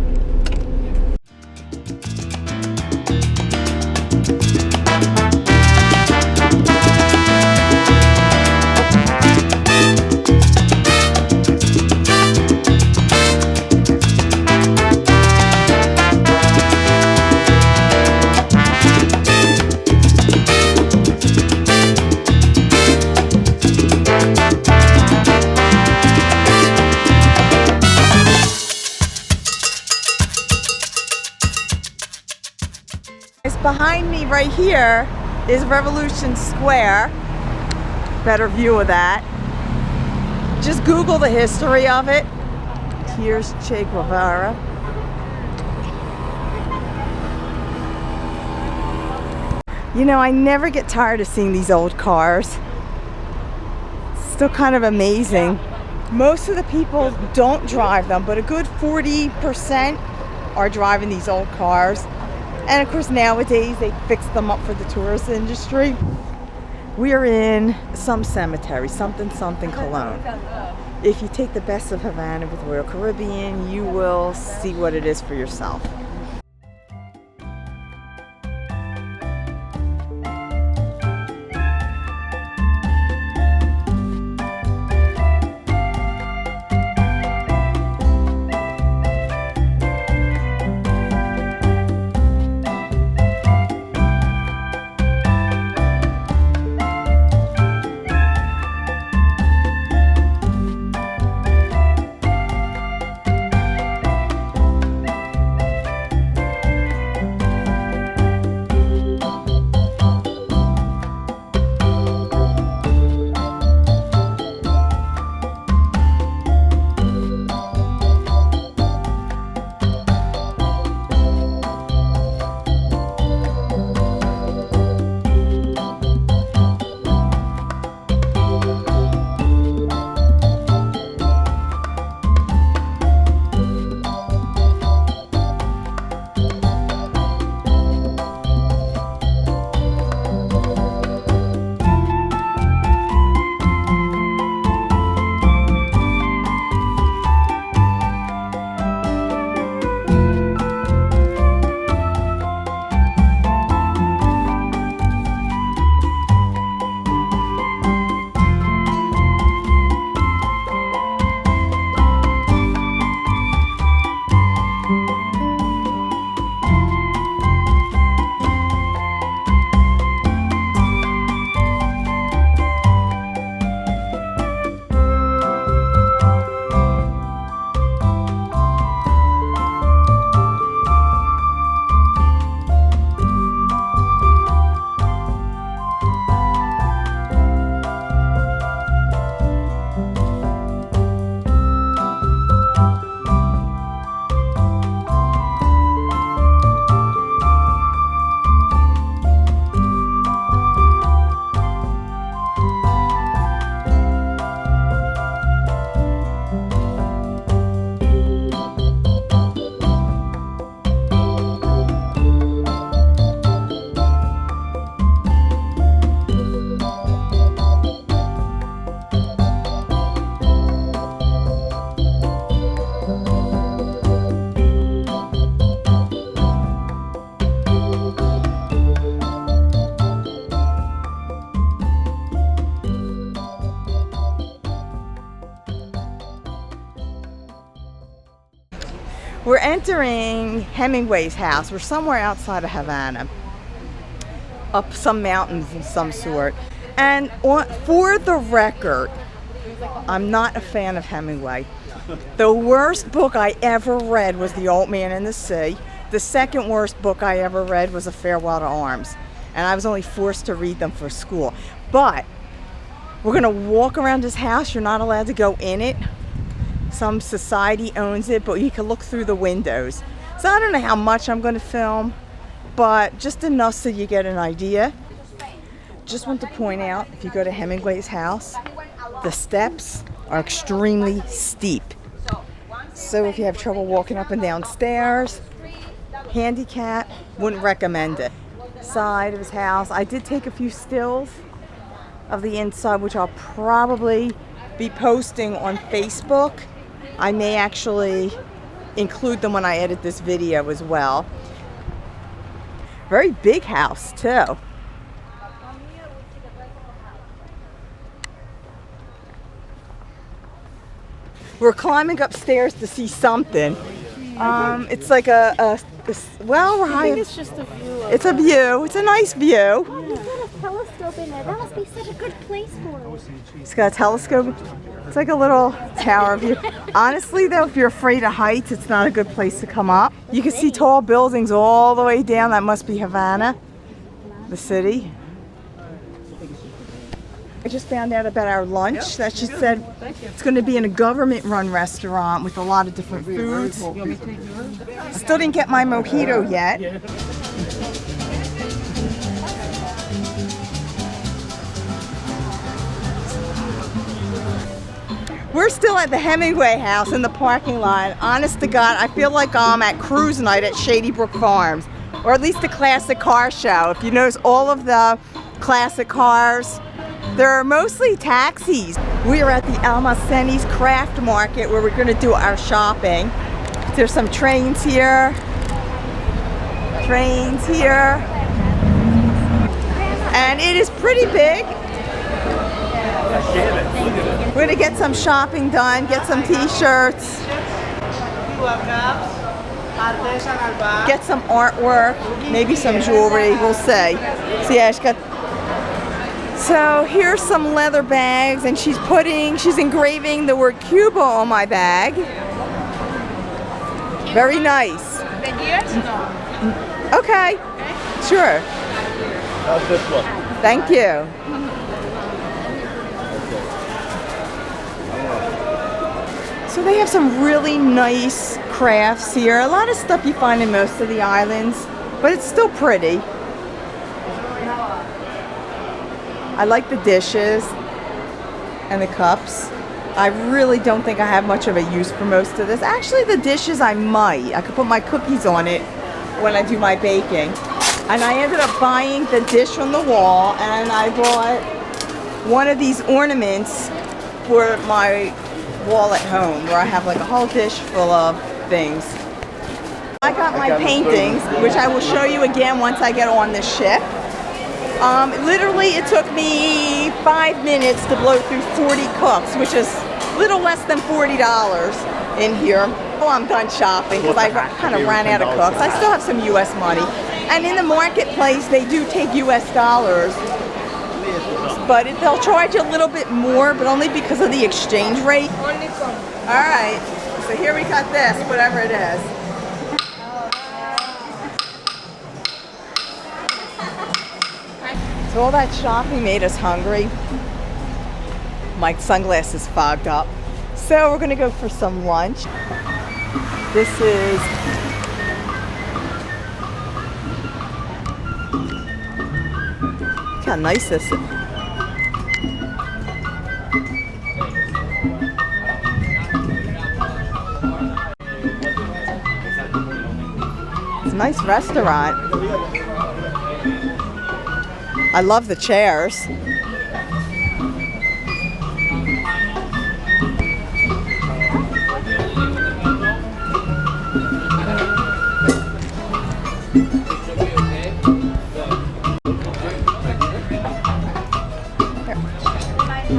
behind me right here is Revolution Square. Better view of that. Just Google the history of it. Here's Che Guevara. You know, I never get tired of seeing these old cars. Still kind of amazing. Most of the people don't drive them, but a good 40% are driving these old cars. And of course nowadays they fix them up for the tourist industry. We are in some cemetery, something Cologne. If you take the best of Havana with Royal Caribbean, you will see what it is for yourself. We're entering Hemingway's house. We're somewhere outside of Havana, up some mountains of some sort. And for the record, I'm not a fan of Hemingway. The worst book I ever read was The Old Man and the Sea. The second worst book I ever read was A Farewell to Arms. And I was only forced to read them for school. But we're gonna walk around his house. You're not allowed to go in it. Some society owns it, but you can look through the windows. So I don't know how much I'm gonna film, but just enough so you get an idea. Just want to point out, if you go to Hemingway's house, the steps are extremely steep. So if you have trouble walking up and down stairs, handicap, wouldn't recommend it. Side of his house, I did take a few stills of the inside, which I'll probably be posting on Facebook. I may actually include them when I edit this video as well. Very big house too. We're climbing upstairs to see something. It's like well, we're high. I think it's just a view. It's a view. It's a nice view. Oh, he's got a telescope in there. That must be such a good place for it. It's got a telescope. It's like a little tower view. Honestly though, if you're afraid of heights, it's not a good place to come up. You can see tall buildings all the way down. That must be Havana, the city. I just found out about our lunch that she said it's going to be in a government-run restaurant with a lot of different foods. Still didn't get my mojito yet. We're still at the Hemingway house in the parking lot. Honest to God, I feel like I'm at cruise night at Shady Brook Farms, or at least the classic car show. If you notice, all of the classic cars, they're mostly taxis. We are at the Almacenes Craft Market where we're going to do our shopping. There's some trains here, and it is pretty big. We're gonna get some shopping done, get some t-shirts, get some artwork, maybe some jewelry, we'll see. So yeah, she got, so here's some leather bags, and she's engraving the word Cuba on my bag. Very nice. Okay, sure. How's this look? Thank you. So they have some really nice crafts here. A lot of stuff you find in most of the islands, but it's still pretty. I like the dishes and the cups. I really don't think I have much of a use for most of this. Actually, the dishes I might. I could put my cookies on it when I do my baking. And I ended up buying the dish on the wall, and I bought one of these ornaments for my wall at home, where I have like a whole dish full of things. I got my paintings, which I will show you again once I get on the ship. Literally, it took me 5 minutes to blow through 40 cooks, which is a little less than $40 in here. Well, I'm done shopping because I kind of ran out of cooks. I still have some U.S. money. And in the marketplace, they do take U.S. dollars. But they'll charge you a little bit more, but only because of the exchange rate. All right, so here we got this, whatever it is. So all that shopping made us hungry. My sunglasses fogged up. So we're gonna go for some lunch. This is look how nice this is. It's a nice restaurant. I love the chairs.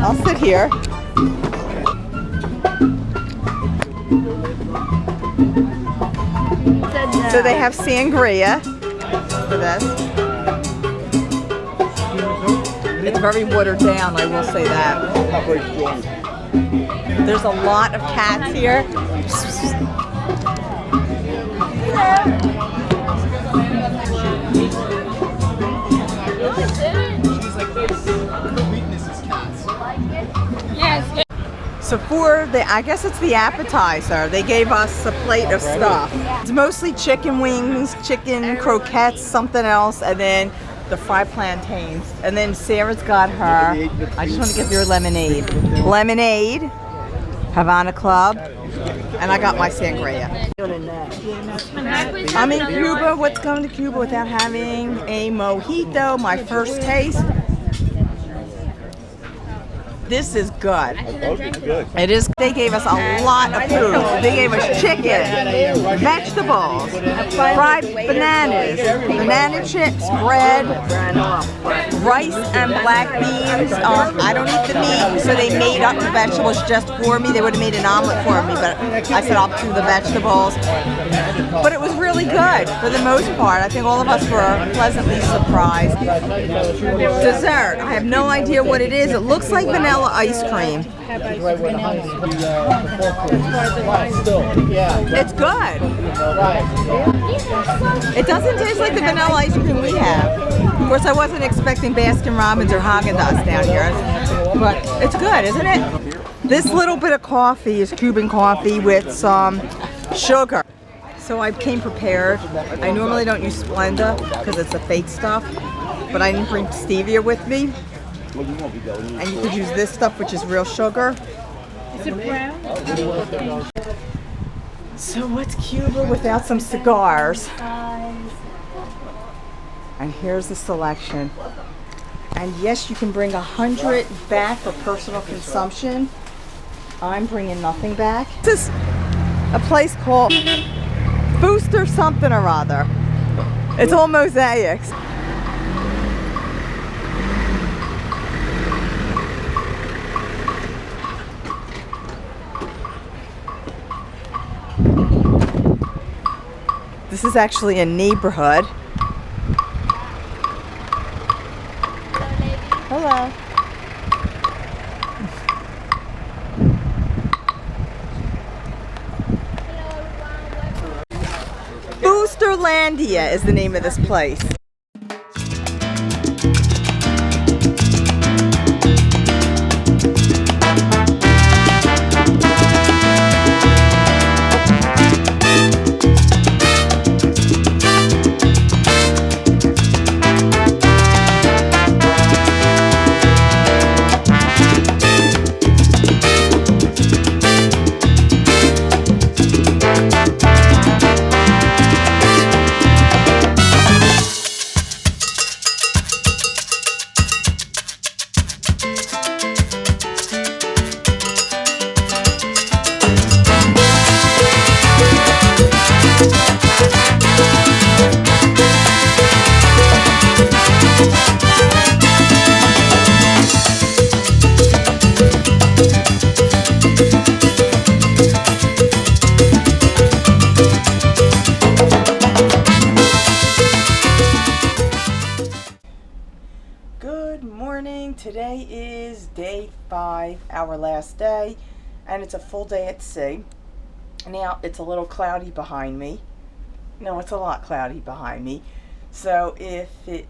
I'll sit here. So they have sangria for this. It's very watered down, I will say that. There's a lot of cats here. So for the, I guess it's the appetizer, they gave us a plate of stuff. It's mostly chicken wings, chicken croquettes, something else, and then the fried plantains. And then Sarah's got her, I just want to get your lemonade. Lemonade, Havana Club, and I got my sangria. I'm in Cuba. What's going to Cuba without having a mojito, my first taste? This is good. It is. They gave us a lot of food. They gave us chicken, vegetables, fried bananas, banana chips, bread, rice and black beans. I don't eat the meat, so they made up the vegetables just for me. They would have made an omelet for me, but I said I'll do the vegetables. But it was really good for the most part. I think all of us were pleasantly surprised. Dessert. I have no idea what it is. It looks like vanilla ice cream. Right where the honey, right, still, yeah. It's good. Right. It doesn't taste like the vanilla ice cream we have. Of course, I wasn't expecting Baskin Robbins or Haagen-Dazs down here, but it's good, isn't it? This little bit of coffee is Cuban coffee with some sugar. So I came prepared. I normally don't use Splenda because it's the fake stuff, but I didn't bring stevia with me. And you could use this stuff, which is real sugar. Is it brown? So what's Cuba without some cigars? And here's the selection. And yes, you can bring 100 back for personal consumption. I'm bringing nothing back. This is a place called Booster something or other. It's all mosaics. This is actually a neighborhood. Hello. Boosterlandia is the name of this place. Today is day 5, our last day, and it's a full day at sea. Now it's a little cloudy behind me. No, it's a lot cloudy behind me. So if it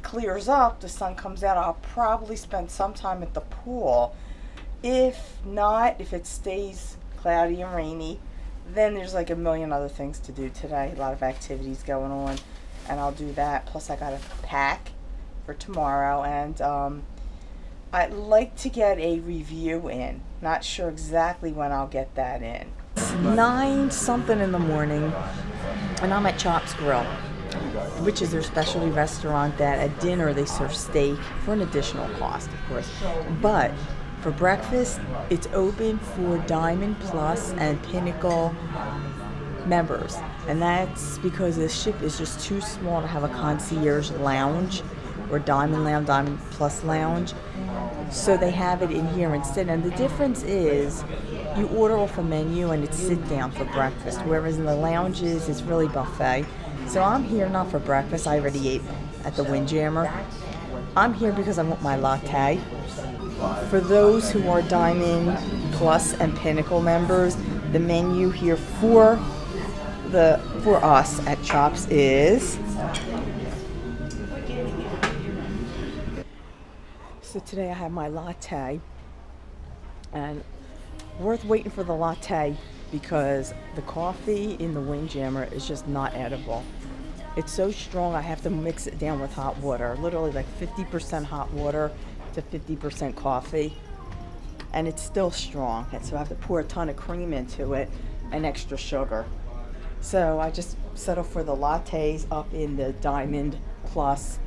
clears up, the sun comes out, I'll probably spend some time at the pool. If not, if it stays cloudy and rainy, then there's like a million other things to do today. A lot of activities going on, and I'll do that. Plus I gotta pack for tomorrow, and I'd like to get a review in. Not sure exactly when I'll get that in. It's 9 something in the morning, and I'm at Chop's Grill, which is their specialty restaurant that at dinner they serve steak for an additional cost, of course. But for breakfast, it's open for Diamond Plus and Pinnacle members. And that's because the ship is just too small to have a concierge lounge or Diamond Lounge, Diamond Plus Lounge. So they have it in here instead. And the difference is you order off a menu and it's sit down for breakfast. Whereas in the lounges, it's really buffet. So I'm here not for breakfast. I already ate at the Windjammer. I'm here because I want my latte. For those who are Diamond Plus and Pinnacle members, the menu here for us at Chops is. So today I have my latte, and worth waiting for the latte because the coffee in the Windjammer is just not edible. It's so strong I have to mix it down with hot water, literally like 50% hot water to 50% coffee, and it's still strong. And so I have to pour a ton of cream into it and extra sugar. So I just settle for the lattes up in the Diamond Plus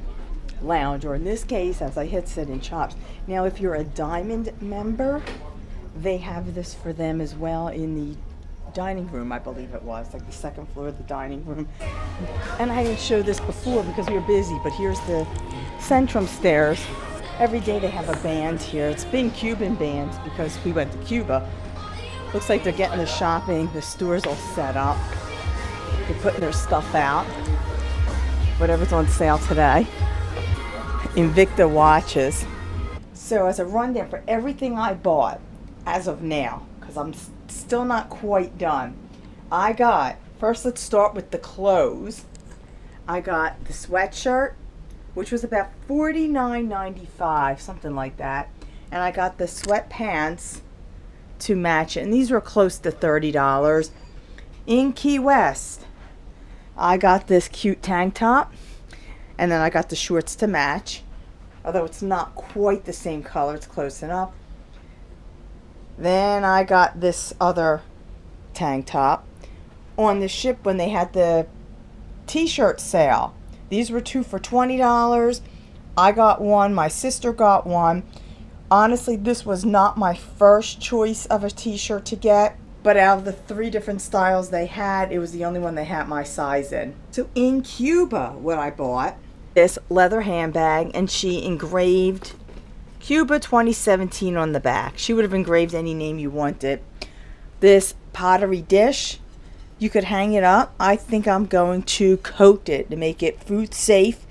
Lounge, or in this case, as I had said, in Chops. Now, if you're a Diamond member, they have this for them as well in the dining room, I believe it was, like the second floor of the dining room. And I didn't show this before because we were busy, but here's the Centrum stairs. Every day they have a band here. It's been Cuban bands because we went to Cuba. Looks like they're getting the shopping, the stores all set up. They're putting their stuff out. Whatever's on sale today. Invicta watches. So as a rundown for everything I bought, as of now, because I'm still not quite done. I got, first let's start with the clothes. I got the sweatshirt, which was about $49.95, something like that. And I got the sweatpants to match it, and these were close to $30. In Key West, I got this cute tank top, and then I got the shorts to match, although it's not quite the same color, it's close enough. Then I got this other tank top on the ship when they had the t-shirt sale. These were 2 for $20. I got one, my sister got one. Honestly, this was not my first choice of a t-shirt to get, but out of the 3 different styles they had, it was the only one they had my size in. So in Cuba, what I bought, this leather handbag, and she engraved Cuba 2017 on the back. She would have engraved any name you wanted. This pottery dish, you could hang it up. I think I'm going to coat it to make it food safe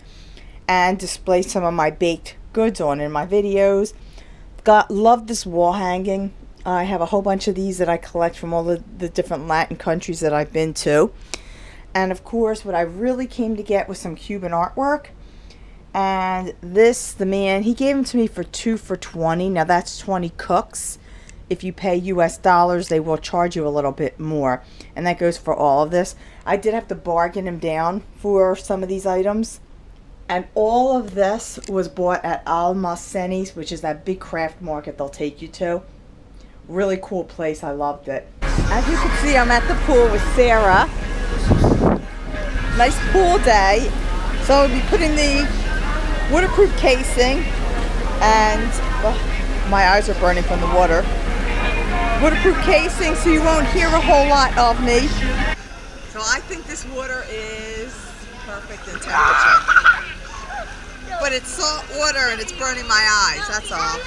and display some of my baked goods on in my videos. Love this wall hanging. I have a whole bunch of these that I collect from all the different Latin countries that I've been to. And of course, what I really came to get was some Cuban artwork. And this, the man, he gave them to me for 2 for $20. Now that's 20 cooks. If you pay US dollars, they will charge you a little bit more. And that goes for all of this. I did have to bargain him down for some of these items. And all of this was bought at Almacenes, which is that big craft market they'll take you to. Really cool place. I loved it. As you can see, I'm at the pool with Sarah. Nice pool day. So I'll be putting the waterproof casing, and my eyes are burning from the water. Waterproof casing so you won't hear a whole lot of me. So I think this water is perfect in temperature. But it's salt water and it's burning my eyes, that's all.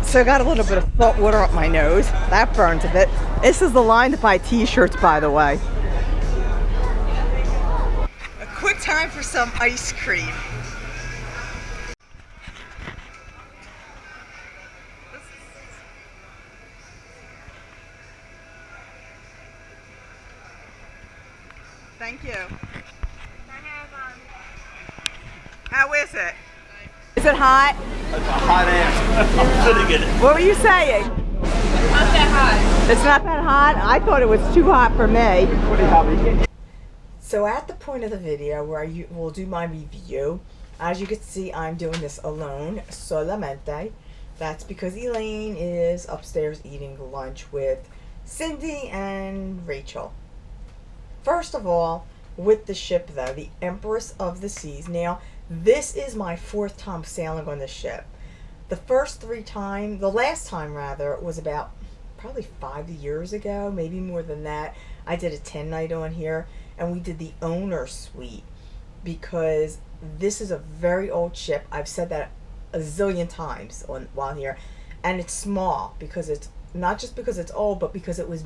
So I got a little bit of salt water up my nose. That burns a bit. This is the line to buy t-shirts, by the way. A quick time for some ice cream. Thank you. How is it? Is it hot? That's a hot ass. I'm sitting in it. What were you saying? It's not that hot. It's not that hot? I thought it was too hot for me. Pretty hobby. So at the point of the video where I will do my review, as you can see, I'm doing this alone, solamente. That's because Elaine is upstairs eating lunch with Cindy and Rachel. First of all, with the ship though, the Empress of the Seas. Now, this is my 4th time sailing on this ship. The last time rather, was about probably 5 years ago, maybe more than that. I did a 10-night on here, and we did the owner suite because this is a very old ship. I've said that a zillion times while here, and it's small because it's not just because it's old, but because it was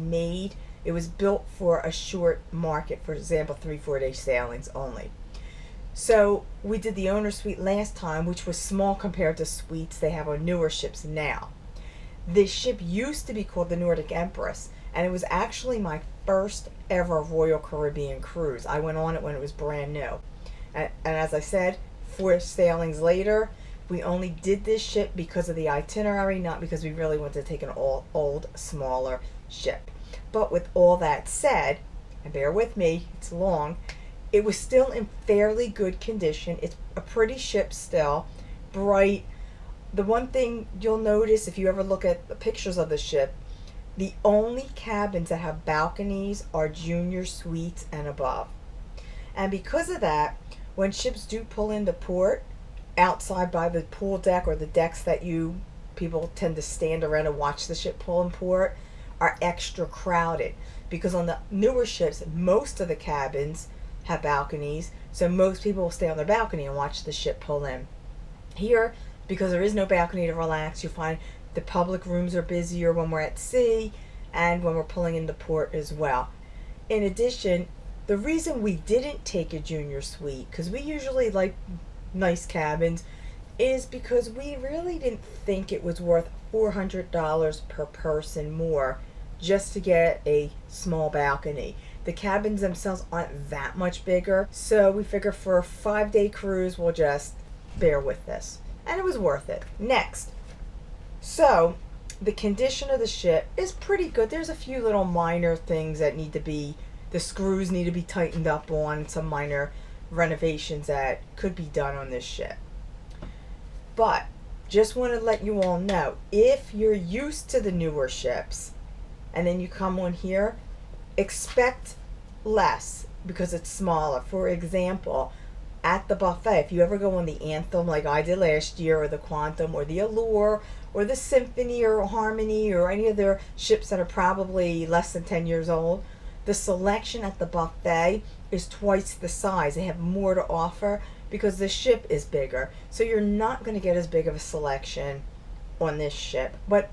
built for a short market, for example, 3-4 day sailings only. So we did the owner suite last time, which was small compared to suites they have on newer ships now. This ship used to be called the Nordic Empress, and it was actually my first ever Royal Caribbean cruise. I went on it when it was brand new. And as I said, 4 sailings later, we only did this ship because of the itinerary, not because we really wanted to take an old, smaller ship. But with all that said, and bear with me, it's long, it was still in fairly good condition. It's a pretty ship still, bright. The one thing you'll notice if you ever look at the pictures of the ship, the only cabins that have balconies are junior suites and above. And because of that, when ships do pull into port, outside by the pool deck or the decks that people tend to stand around and watch the ship pull in port, are extra crowded. Because on the newer ships, most of the cabins have balconies, so most people will stay on their balcony and watch the ship pull in. Here, because there is no balcony to relax, you'll find the public rooms are busier when we're at sea and when we're pulling into port as well. In addition, the reason we didn't take a junior suite, because we usually like nice cabins, is because we really didn't think it was worth $400 per person more just to get a small balcony. The cabins themselves aren't that much bigger, so we figure for a 5-day cruise we'll just bear with this. And it was worth it. Next. So, the condition of the ship is pretty good. There's a few little minor things that need to be, the screws need to be tightened up on, some minor renovations that could be done on this ship. But, just want to let you all know, if you're used to the newer ships, and then you come on here, expect less because it's smaller. For example, at the buffet, if you ever go on the Anthem like I did last year, or the Quantum, or the Allure, or the Symphony, or Harmony, or any of their ships that are probably less than 10 years old, the selection at the buffet is twice the size. They have more to offer because the ship is bigger. So you're not going to get as big of a selection on this ship, but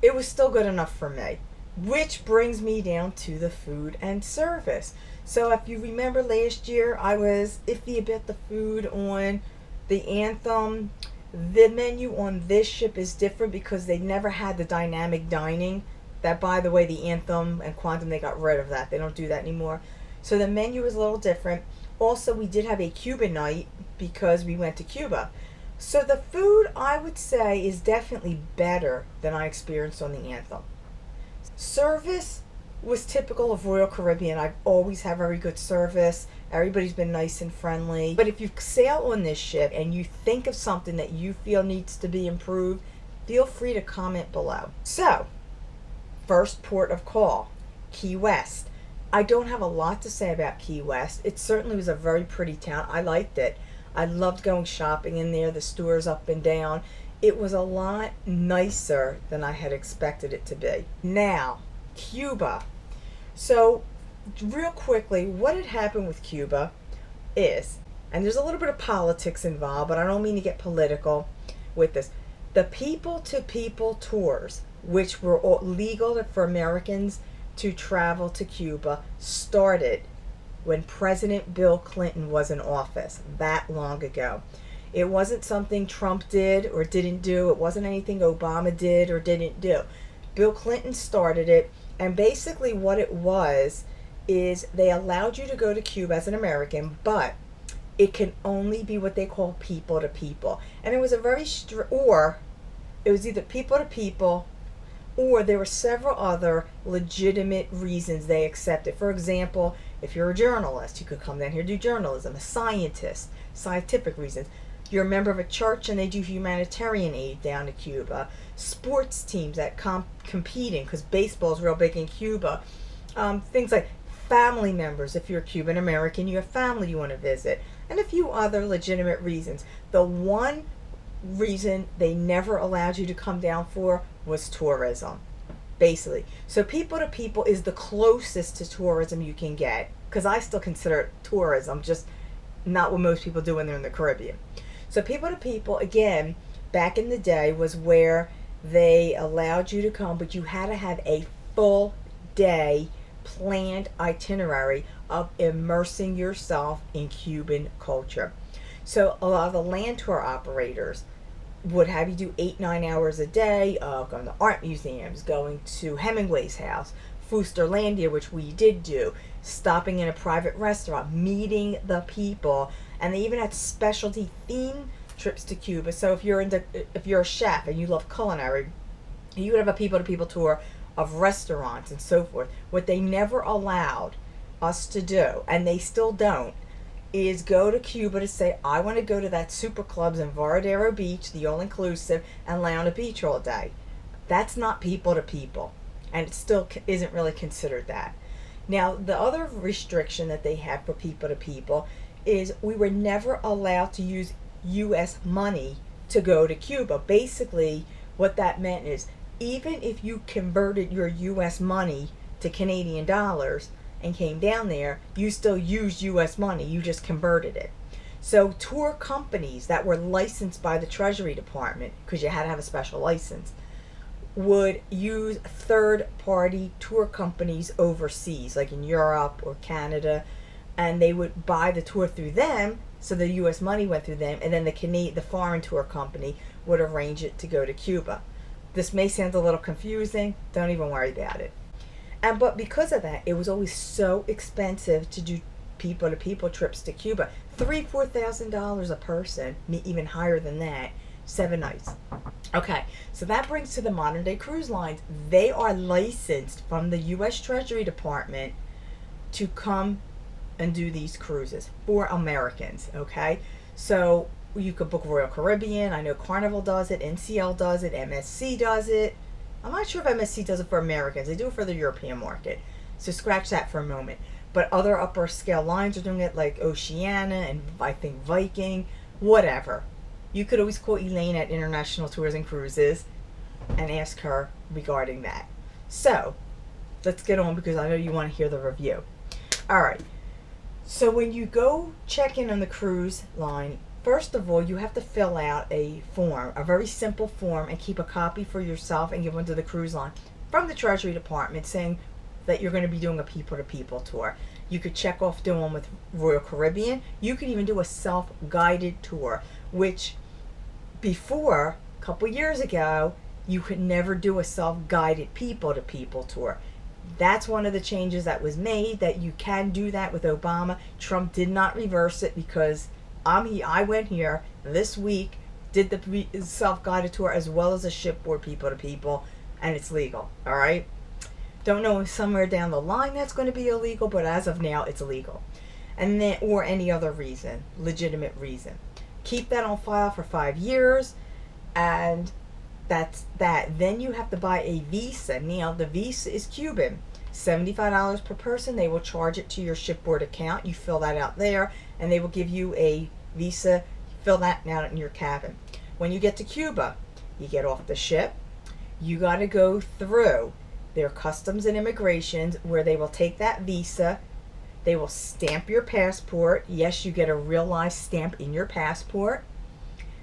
it was still good enough for me. Which brings me down to the food and service. So if you remember last year, I was iffy about the food on the Anthem. The menu on this ship is different because they never had the dynamic dining. That, by the way, the Anthem and Quantum, they got rid of that. They don't do that anymore. So the menu is a little different. Also, we did have a Cuban night because we went to Cuba. So the food, I would say, is definitely better than I experienced on the Anthem. Service was typical of Royal Caribbean. I've always had very good service. Everybody's been nice and friendly. But if you sail on this ship and you think of something that you feel needs to be improved, feel free to comment below. So, first port of call, Key West. I don't have a lot to say about Key West. It certainly was a very pretty town. I liked it. I loved going shopping in there, the stores up and down. It was a lot nicer than I had expected it to be. Now, Cuba. So, real quickly, what had happened with Cuba is, and there's a little bit of politics involved, but I don't mean to get political with this. The people-to-people tours, which were legal for Americans to travel to Cuba, started when President Bill Clinton was in office, that long ago. It wasn't something Trump did or didn't do. It wasn't anything Obama did or didn't do. Bill Clinton started it, and basically what it was is they allowed you to go to Cuba as an American, but it can only be what they call people to people. And it was a very or it was either people to people, or there were several other legitimate reasons they accepted. For example, if you're a journalist, you could come down here and do journalism. A scientist, scientific reasons. You're a member of a church and they do humanitarian aid down to Cuba. Sports teams that competing, because baseball is real big in Cuba. Things like family members. If you're Cuban American, you have family you want to visit. And a few other legitimate reasons. The one reason they never allowed you to come down for was tourism, basically. So people to people is the closest to tourism you can get, because I still consider it tourism, just not what most people do when they're in the Caribbean. So people to people, again, back in the day was where they allowed you to come, but you had to have a full day planned itinerary of immersing yourself in Cuban culture. So a lot of the land tour operators would have you do 8-9 hours a day of going to art museums, going to Hemingway's house, Foosterlandia, which we did do, stopping in a private restaurant, meeting the people, and they even had specialty theme trips to Cuba. So if you're a chef and you love culinary, you would have a people-to-people tour of restaurants and so forth. What they never allowed us to do, and they still don't, is go to Cuba to say, I want to go to that super clubs in Varadero Beach, the all-inclusive, and lay on a beach all day. That's not people to people, and it still isn't really considered that. Now, the other restriction that they have for people to people is we were never allowed to use U.S. money to go to Cuba. Basically, what that meant is, even if you converted your U.S. money to Canadian dollars and came down there, you still used U.S. money, you just converted it. So tour companies that were licensed by the Treasury Department, because you had to have a special license, would use third-party tour companies overseas, like in Europe or Canada, and they would buy the tour through them, So the U.S. money went through them, and then the foreign tour company would arrange it to go to Cuba. This may sound a little confusing. Don't even worry about it. But because of that, it was always so expensive to do people-to-people trips to Cuba. $3,000-$4,000 a person, even higher than that, 7 nights. Okay, so that brings to the modern day cruise lines. They are licensed from the U.S. Treasury Department to come and do these cruises for Americans, okay? So you could book Royal Caribbean. I know Carnival does it, NCL does it, MSC does it. I'm not sure if MSC does it for Americans. They do it for the European market. So scratch that for a moment. But other upper scale lines are doing it, like Oceana and I think Viking, whatever. You could always call Elaine at International Tours and Cruises and ask her regarding that. So let's get on, because I know you want to hear the review. All right. So when you go check in on the cruise line, first of all, you have to fill out a form, a very simple form, and keep a copy for yourself and give one to the cruise line from the Treasury Department saying that you're going to be doing a people-to-people tour. You could check off doing one with Royal Caribbean. You could even do a self-guided tour, which before, a couple years ago, you could never do a self-guided people-to-people tour. That's one of the changes that was made, that you can do that with Obama. Trump did not reverse it, because I went here this week, did the self-guided tour as well as a shipboard people-to-people, and it's legal, all right? Don't know if somewhere down the line that's going to be illegal, but as of now, it's illegal. And then, or any other reason, legitimate reason. Keep that on file for 5 years, and that's that. Then you have to buy a visa. Now, the visa is Cuban. $75 per person. They will charge it to your shipboard account. You fill that out there, and they will give you a visa. Fill that out in your cabin. When you get to Cuba, you get off the ship. You got to go through their customs and immigrations, where they will take that visa. They will stamp your passport. Yes, you get a real live stamp in your passport.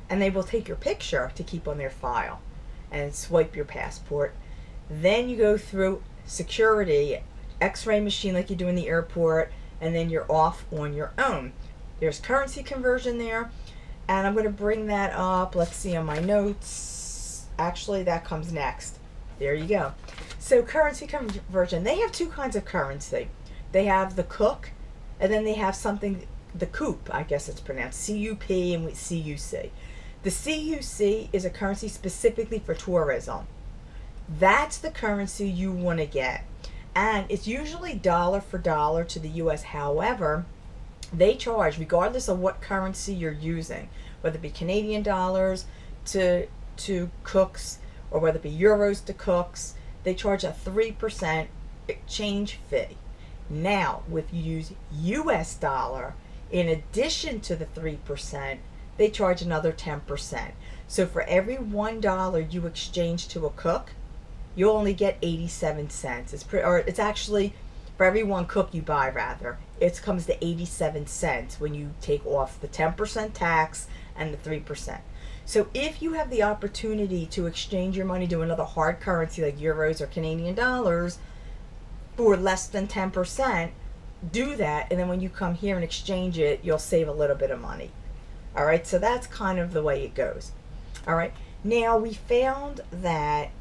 And they will take your picture to keep on their file and swipe your passport. Then you go through security, x-ray machine like you do in the airport, and then you're off on your own. There's currency conversion there, and I'm going to bring that up. Let's see on my notes. Actually, that comes next. There you go. So currency conversion, they have two kinds of currency. They have the cook, and then they have something, the coop, I guess it's pronounced, C-U-P and C-U-C. The CUC is a currency specifically for tourism. That's the currency you want to get. And it's usually dollar for dollar to the U.S. However, they charge, regardless of what currency you're using, whether it be Canadian dollars to cooks, or whether it be euros to cooks, they charge a 3% exchange fee. Now, if you use U.S. dollar, in addition to the 3%, they charge another 10%. So for every $1 you exchange to a cook, you'll only get 87 cents. It's actually, for every one cook you buy, rather, it comes to 87 cents when you take off the 10% tax and the 3%. So if you have the opportunity to exchange your money to another hard currency like euros or Canadian dollars for less than 10%, do that, and then when you come here and exchange it, you'll save a little bit of money. All right, so that's kind of the way it goes. All right, now we found that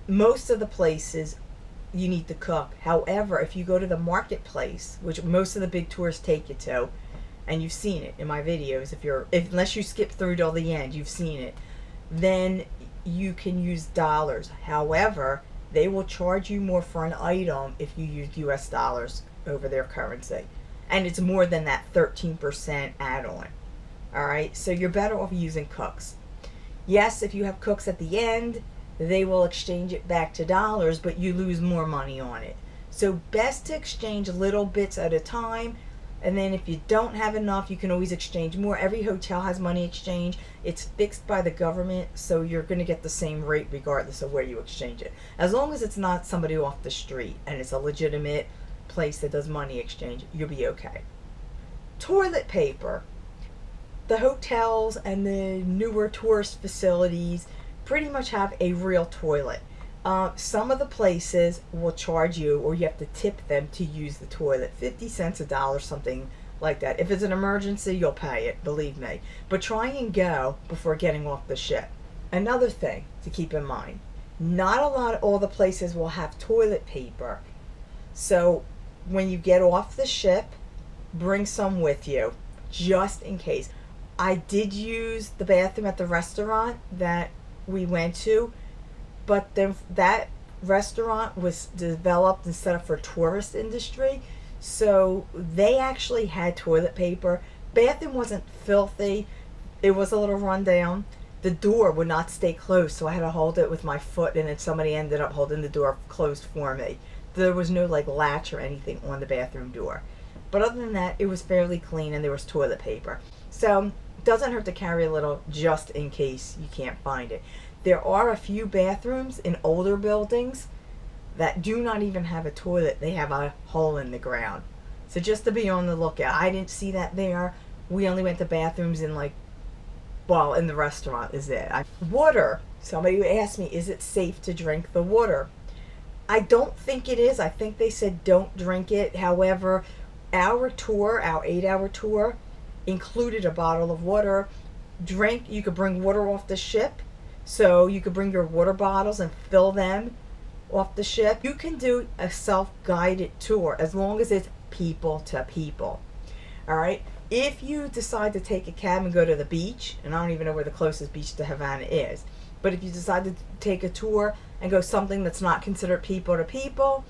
most of the places you need to cook. However, if you go to the marketplace, which most of the big tours take you to, and you've seen it in my videos, unless you skip through till the end, you've seen it, then you can use dollars. However, they will charge you more for an item if you use US dollars over their currency. And it's more than that 13% add-on. All right, so you're better off using cooks. Yes, if you have cooks at the end, they will exchange it back to dollars, but you lose more money on it. So best to exchange little bits at a time, and then if you don't have enough, you can always exchange more. Every hotel has money exchange. It's fixed by the government, so you're going to get the same rate regardless of where you exchange it. As long as it's not somebody off the street and it's a legitimate place that does money exchange, you'll be okay. Toilet paper. The hotels and the newer tourist facilities pretty much have a real toilet. Some of the places will charge you, or you have to tip them to use the toilet, 50 cents, $1, something like that. If it's an emergency, you'll pay it, believe me. But try and go before getting off the ship. Another thing to keep in mind, not all the places will have toilet paper. So when you get off the ship, bring some with you, just in case. I did use the bathroom at the restaurant that we went to, but then that restaurant was developed and set up for tourist industry, so they actually had toilet paper. Bathroom wasn't filthy, it was a little run down. The door would not stay closed, so I had to hold it with my foot, and then somebody ended up holding the door closed for me. There was no like latch or anything on the bathroom door, but other than that, it was fairly clean and there was toilet paper. So doesn't hurt to carry a little just in case you can't find it. There are a few bathrooms in older buildings that do not even have a toilet. They have a hole in the ground. So just to be on the lookout. I didn't see that there. We only went to bathrooms in like, well, in the restaurant is it. Water. Somebody asked me, is it safe to drink the water? I don't think it is. I think they said don't drink it. However, our tour, our 8-hour tour, included a bottle of water. You could bring water off the ship, so you could bring your water bottles and fill them off the ship. You can do a self-guided tour as long as it's people to people. All right, if you decide to take a cab and go to the beach, and I don't even know where the closest beach to Havana is, but if you decide to take a tour and go something that's not considered people to people,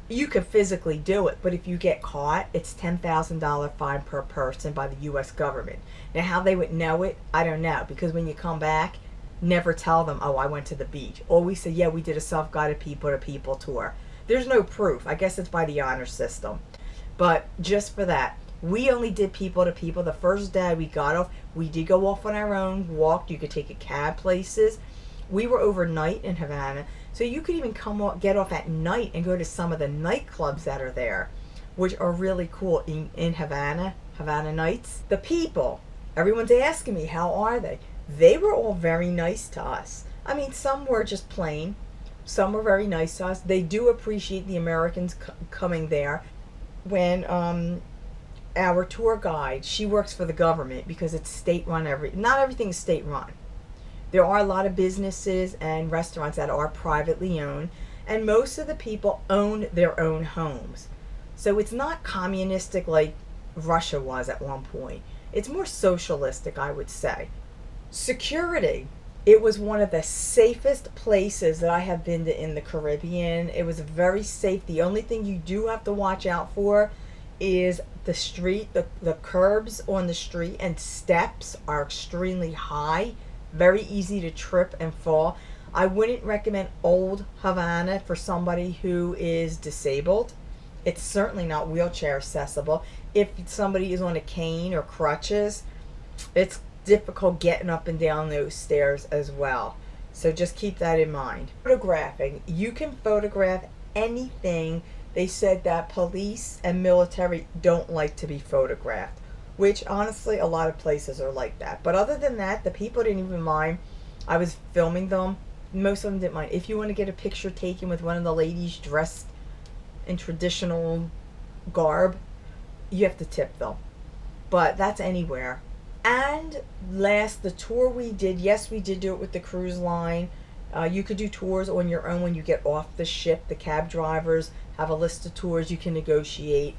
you can physically do it, but if you get caught, it's $10,000 fine per person by the U.S. government. Now, how they would know it, I don't know, because when you come back, never tell them, oh, I went to the beach. Always say, yeah, we did a self-guided people-to-people tour. There's no proof. I guess it's by the honor system. But just for that, we only did people-to-people. The first day we got off, we did go off on our own, walked. You could take a cab places. We were overnight in Havana. So you could even get off at night and go to some of the nightclubs that are there, which are really cool in Havana nights. The people, everyone's asking me, how are they? They were all very nice to us. I mean, some were just plain. Some were very nice to us. They do appreciate the Americans coming there. When our tour guide, she works for the government because it's state-run. Not everything is state-run. There are a lot of businesses and restaurants that are privately owned, and most of the people own their own homes. So it's not communistic like Russia was at one point. It's more socialistic, I would say. Security. It was one of the safest places that I have been to in the Caribbean. It was very safe. The only thing you do have to watch out for is the street, the curbs on the street and steps are extremely high. Very easy to trip and fall. I wouldn't recommend Old Havana for somebody who is disabled. It's certainly not wheelchair accessible. If somebody is on a cane or crutches, it's difficult getting up and down those stairs as well. So just keep that in mind. Photographing. You can photograph anything. They said that police and military don't like to be photographed, which honestly a lot of places are like that. But other than that, the people didn't even mind. I was filming them. Most of them didn't mind. If you want to get a picture taken with one of the ladies dressed in traditional garb, you have to tip them. But that's anywhere. And last, the tour we did, yes, we did do it with the cruise line. You could do tours on your own when you get off the ship. The cab drivers have a list of tours you can negotiate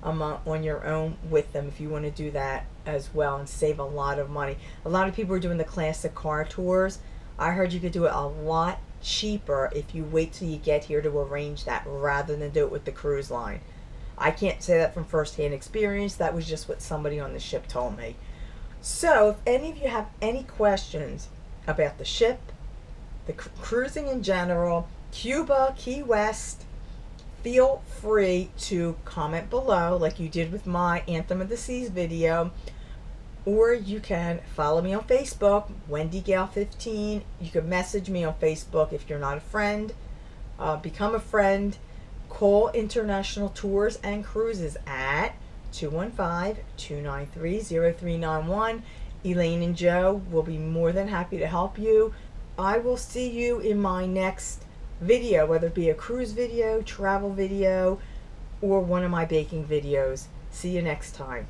on your own with them if you want to do that as well and save a lot of money. A lot of people are doing the classic car tours. I heard you could do it a lot cheaper if you wait till you get here to arrange that rather than do it with the cruise line. I can't say that from first-hand experience. That was just what somebody on the ship told me. So if any of you have any questions about the ship, the cruising in general, Cuba, Key West, feel free to comment below like you did with my Anthem of the Seas video, or you can follow me on Facebook, WendyGale15. You can message me on Facebook if you're not a friend. Become a friend. Call International Tours and Cruises at 215-293-0391. Elaine and Joe will be more than happy to help you. I will see you in my next video, whether it be a cruise video, travel video, or one of my baking videos. See you next time.